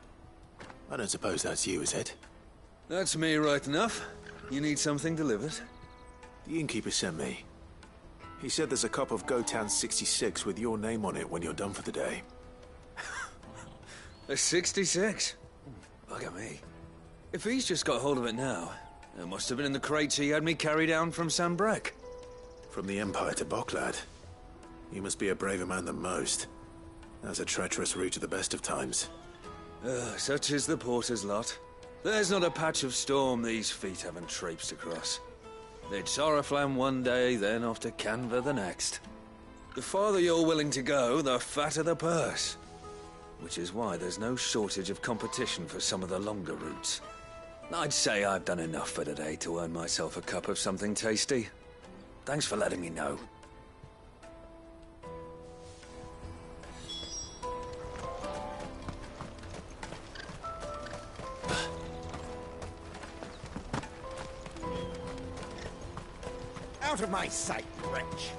I don't suppose that's you, is it? That's me, right enough. You need something delivered? The innkeeper sent me. He said there's a cup of Gotown 66 with your name on it when you're done for the day. A 66? Bugger me. If he's just got hold of it now, it must have been in the crates he had me carry down from Sanbrek. From the Empire to Bocklad. You must be a braver man than most. That's a treacherous route at the best of times. Such is the porter's lot. There's not a patch of storm these feet haven't traipsed across. It's Oriflamme one day, then off to Canva the next. The farther you're willing to go, the fatter the purse. Which is why there's no shortage of competition for some of the longer routes. I'd say I've done enough for today to earn myself a cup of something tasty. Thanks for letting me know. Out of my sight, wretch!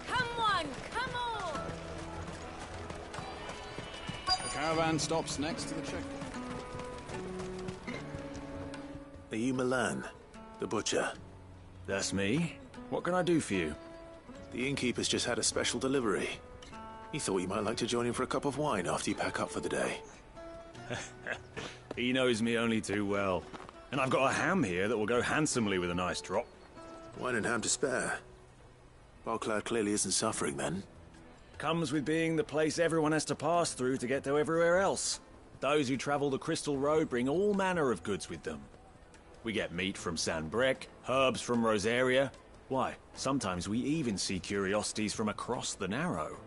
Come on, come on! The caravan stops next to the checkpoint. Are you Milan, the butcher? That's me. What can I do for you? The innkeeper's just had a special delivery. He thought you might like to join him for a cup of wine after you pack up for the day. He knows me only too well. And I've got a ham here that will go handsomely with a nice drop. Wine and ham to spare. Bocklad clearly isn't suffering, then. Comes with being the place everyone has to pass through to get to everywhere else. Those who travel the Crystal Road bring all manner of goods with them. We get meat from Sanbrek, herbs from Rosaria. Why, sometimes we even see curiosities from across the Narrow.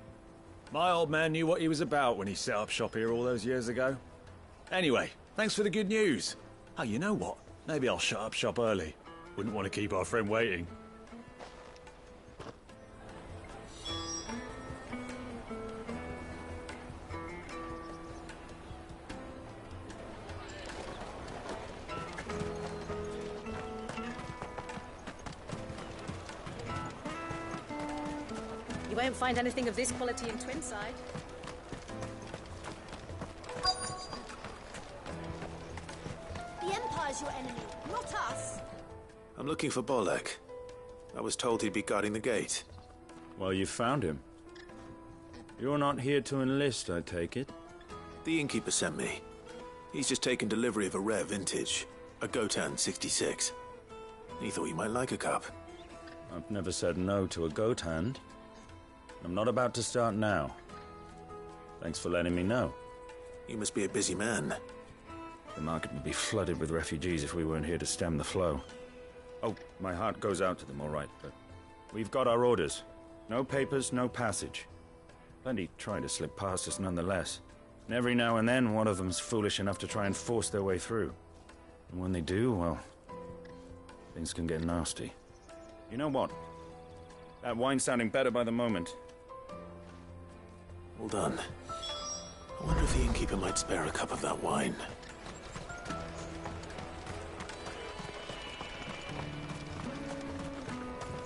My old man knew what he was about when he set up shop here all those years ago. Anyway, thanks for the good news. Oh, you know what? Maybe I'll shut up shop early. Wouldn't want to keep our friend waiting. You won't find anything of this quality in Twinside. The Empire's your enemy, not us. I'm looking for Bolek. I was told he'd be guarding the gate. Well, you found him. You're not here to enlist, I take it? The innkeeper sent me. He's just taken delivery of a rare vintage, a Gotan 66. He thought you might like a cup. I've never said no to a goat hand. I'm not about to start now. Thanks for letting me know. You must be a busy man. The market would be flooded with refugees if we weren't here to stem the flow. Oh, my heart goes out to them, all right, but we've got our orders. No papers, no passage. Plenty trying to slip past us nonetheless. And every now and then, one of them's foolish enough to try and force their way through. And when they do, well, things can get nasty. You know what? That wine's sounding better by the moment. Well done. I wonder if the innkeeper might spare a cup of that wine.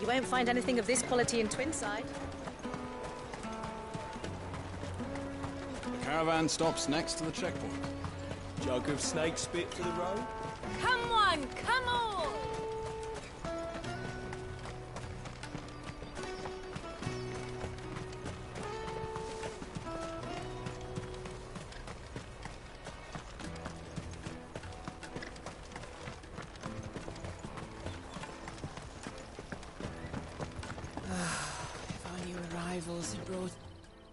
You won't find anything of this quality in Twinside. The caravan stops next to the checkpoint. Jug of snake spit for the road? Come one, come all!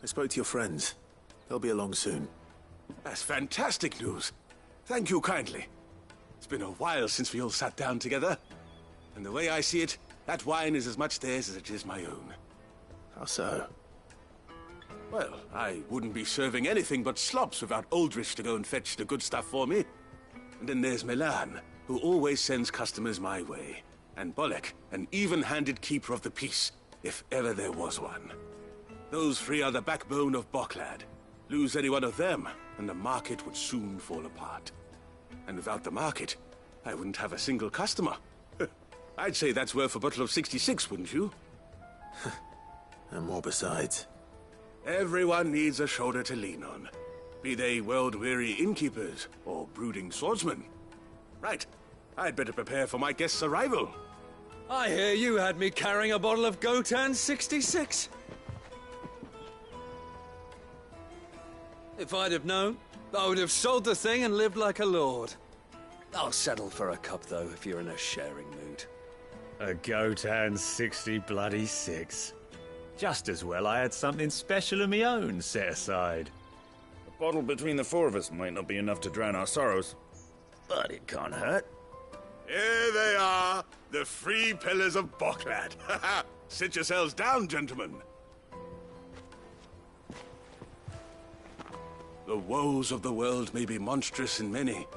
I spoke to your friends. They'll be along soon. That's fantastic news. Thank you kindly. It's been a while since we all sat down together. And the way I see it, that wine is as much theirs as it is my own. How so? Well, I wouldn't be serving anything but slops without Aldrich to go and fetch the good stuff for me. And then there's Milan, who always sends customers my way. And Bolek, an even-handed keeper of the peace, if ever there was one. Those three are the backbone of Boklad. Lose any one of them, and the market would soon fall apart. And without the market, I wouldn't have a single customer. I'd say that's worth a bottle of 66, wouldn't you? And more besides. Everyone needs a shoulder to lean on. Be they world-weary innkeepers or brooding swordsmen. Right, I'd better prepare for my guest's arrival. I hear you had me carrying a bottle of Gotan 66. If I'd have known, I would have sold the thing and lived like a lord. I'll settle for a cup, though, if you're in a sharing mood. A Gotan 66. Just as well I had something special of my own set aside. A bottle between the four of us might not be enough to drown our sorrows, but it can't hurt. Here they are, the three pillars of Boklad. Sit yourselves down, gentlemen. The woes of the world may be monstrous in many,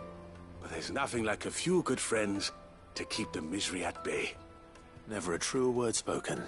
but there's nothing like a few good friends to keep the misery at bay. Never a truer word spoken.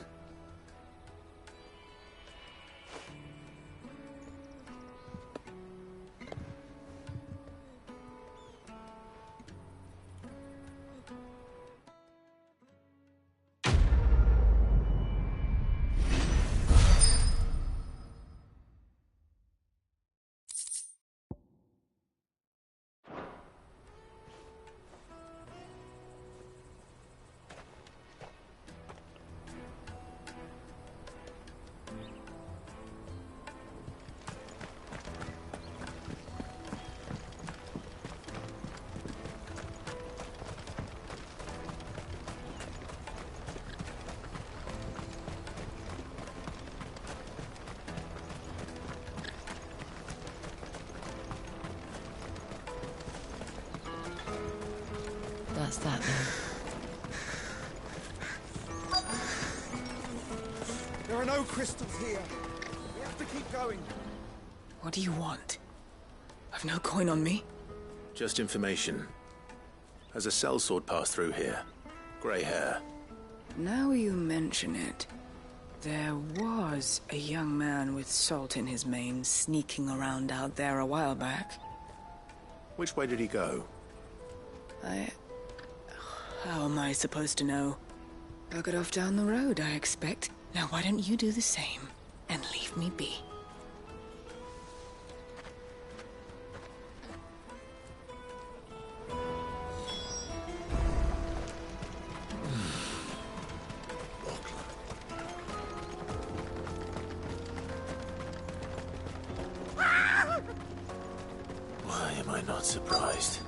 That's that then. There are no crystals here. We have to keep going. What do you want? I've no coin on me. Just information. Has a sellsword passed through here? Grey hair. Now you mention it, there was a young man with salt in his mane sneaking around out there a while back. Which way did he go? How am I supposed to know? I'll get off down the road, I expect. Now why don't you do the same and leave me be? Why am I not surprised?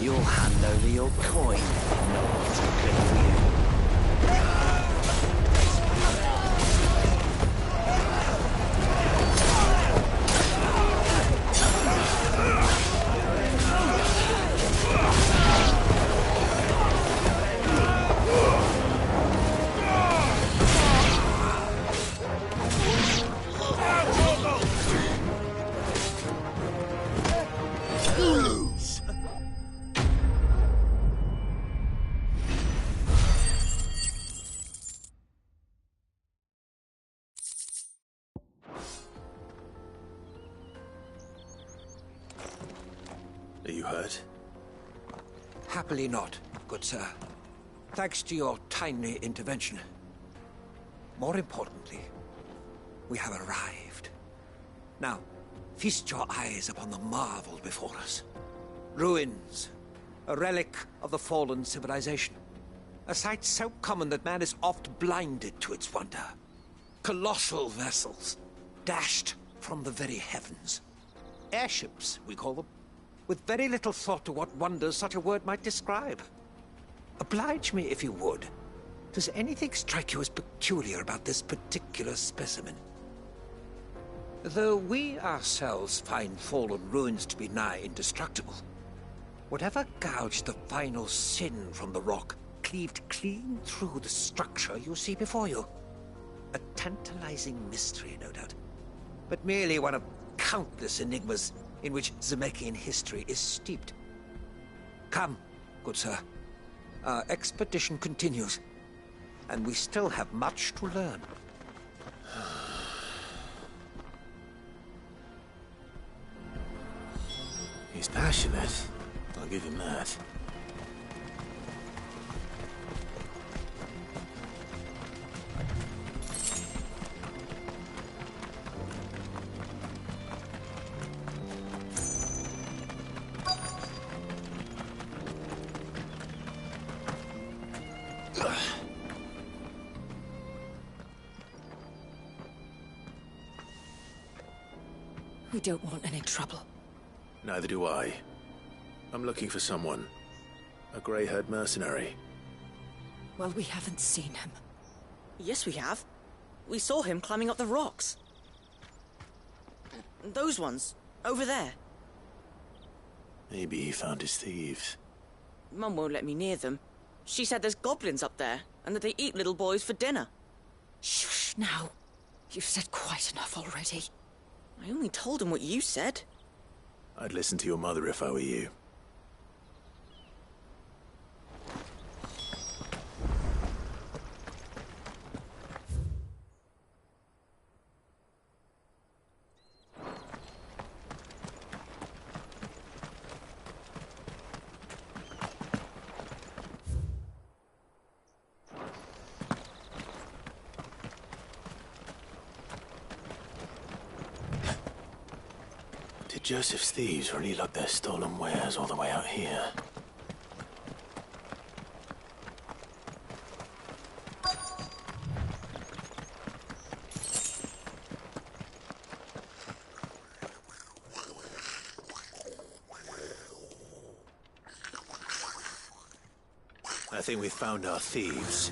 You'll hand over your coin. No one's good for you. Are you hurt? Happily not, good sir. Thanks to your timely intervention. More importantly, we have arrived. Now, feast your eyes upon the marvel before us. Ruins, a relic of the fallen civilization. A sight so common that man is oft blinded to its wonder. Colossal vessels, dashed from the very heavens. Airships, we call them, with very little thought to what wonders such a word might describe. Oblige me if you would. Does anything strike you as peculiar about this particular specimen? Though we ourselves find fallen ruins to be nigh indestructible, whatever gouged the final sin from the rock cleaved clean through the structure you see before you. A tantalizing mystery, no doubt, but merely one of countless enigmas in which Zemeckyan history is steeped. Come, good sir. Our expedition continues, and we still have much to learn. He's passionate. I'll give him that. We don't want any trouble. Neither do I. I'm looking for someone. A grey-haired mercenary. Well, we haven't seen him. Yes, we have. We saw him climbing up the rocks. Those ones, over there. Maybe he found his thieves. Mum won't let me near them. She said there's goblins up there, and that they eat little boys for dinner. Shush, now. You've said quite enough already. I only told him what you said. I'd listen to your mother if I were you. Did Joseph's thieves really lug their stolen wares all the way out here? I think we found our thieves.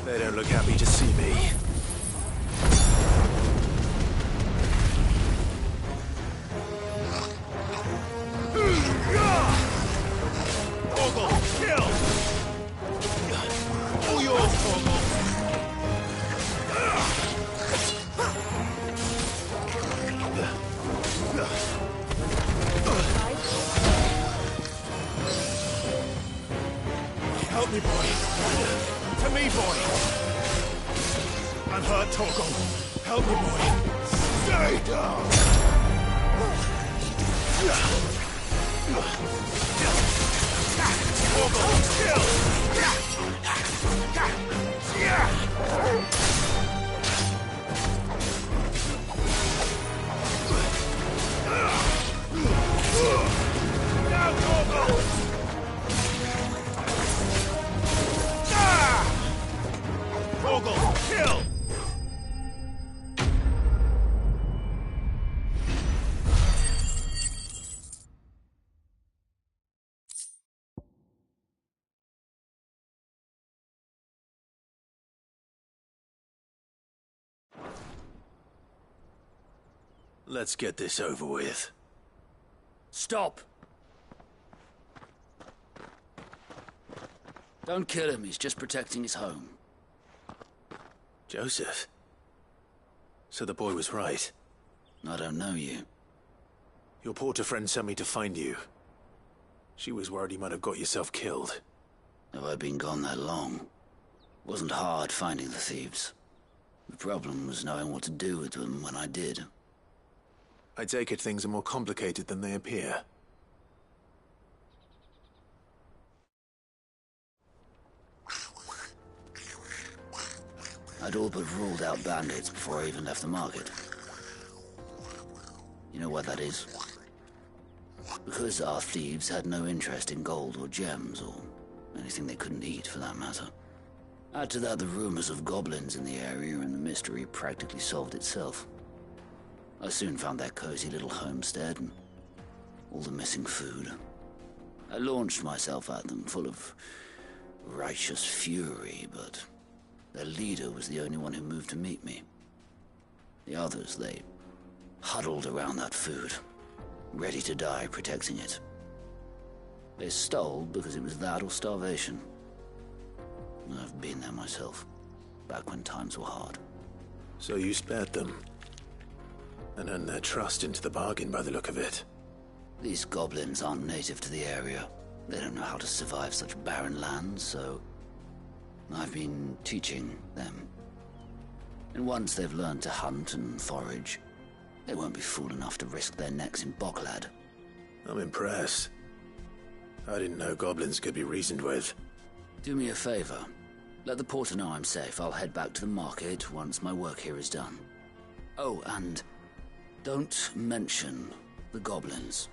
They don't look happy to see me. Help me, boy. To me, boy. I'm hurt, Torgal. Help me, boy. Stay down. Let's get this over with. Stop! Don't kill him, he's just protecting his home. Joseph? So the boy was right. I don't know you. Your porter friend sent me to find you. She was worried you might have got yourself killed. Have I been gone that long? Wasn't hard finding the thieves. The problem was knowing what to do with them when I did. I take it things are more complicated than they appear. I'd all but ruled out bandits before I even left the market. You know why that is? Because our thieves had no interest in gold or gems, or anything they couldn't eat for that matter. Add to that the rumors of goblins in the area, and the mystery practically solved itself. I soon found their cozy little homestead and all the missing food. I launched myself at them, full of righteous fury, but their leader was the only one who moved to meet me. The others, they huddled around that food, ready to die protecting it. They stole because it was that or starvation. I've been there myself, back when times were hard. So you spared them? And earned their trust into the bargain by the look of it. These goblins aren't native to the area. They don't know how to survive such barren lands, so I've been teaching them. And once they've learned to hunt and forage, they won't be fool enough to risk their necks in Bocklad. I'm impressed. I didn't know goblins could be reasoned with. Do me a favor. Let the porter know I'm safe. I'll head back to the market once my work here is done. Oh, and don't mention the goblins.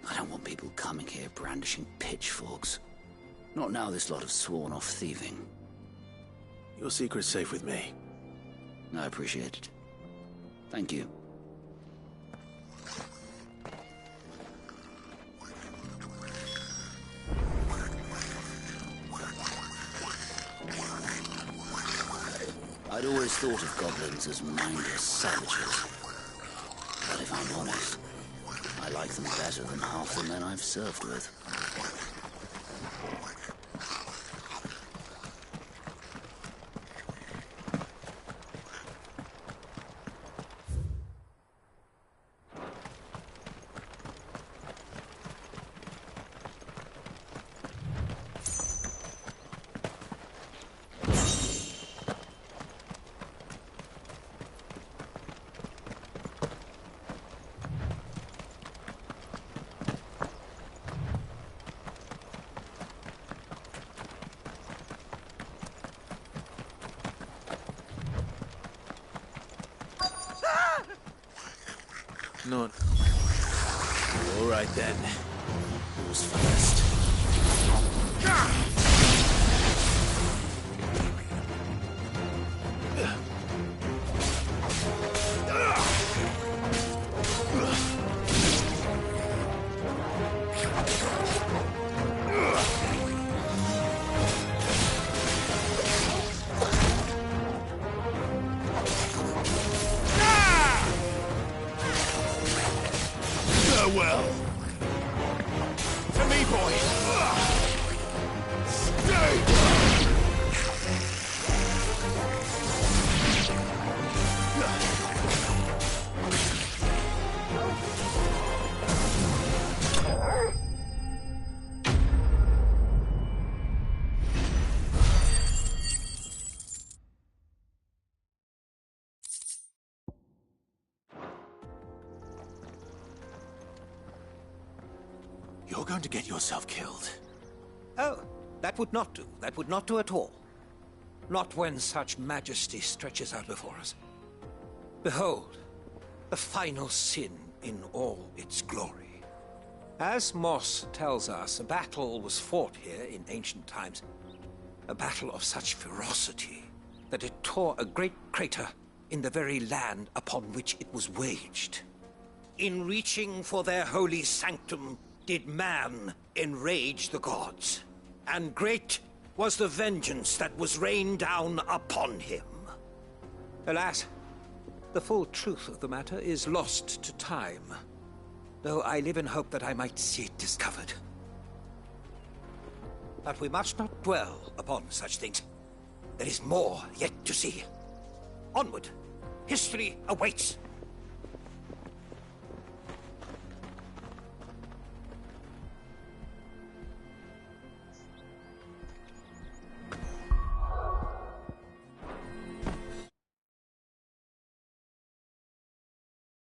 I don't want people coming here brandishing pitchforks. Not now this lot have sworn off thieving. Your secret's safe with me. I appreciate it. Thank you. I'd always thought of goblins as mindless savages. But if I'm honest, I like them better than half the men I've served with. Not... All right, then. Who's first? Farewell. To me, boy. Stay. You're going to get yourself killed. Oh, that would not do. That would not do at all. Not when such majesty stretches out before us. Behold, the final sin in all its glory. As Moss tells us, a battle was fought here in ancient times. A battle of such ferocity that it tore a great crater in the very land upon which it was waged. In reaching for their holy sanctum, did man enrage the gods, and great was the vengeance that was rained down upon him. Alas, the full truth of the matter is lost to time, though I live in hope that I might see it discovered. But we must not dwell upon such things. There is more yet to see. Onward! History awaits!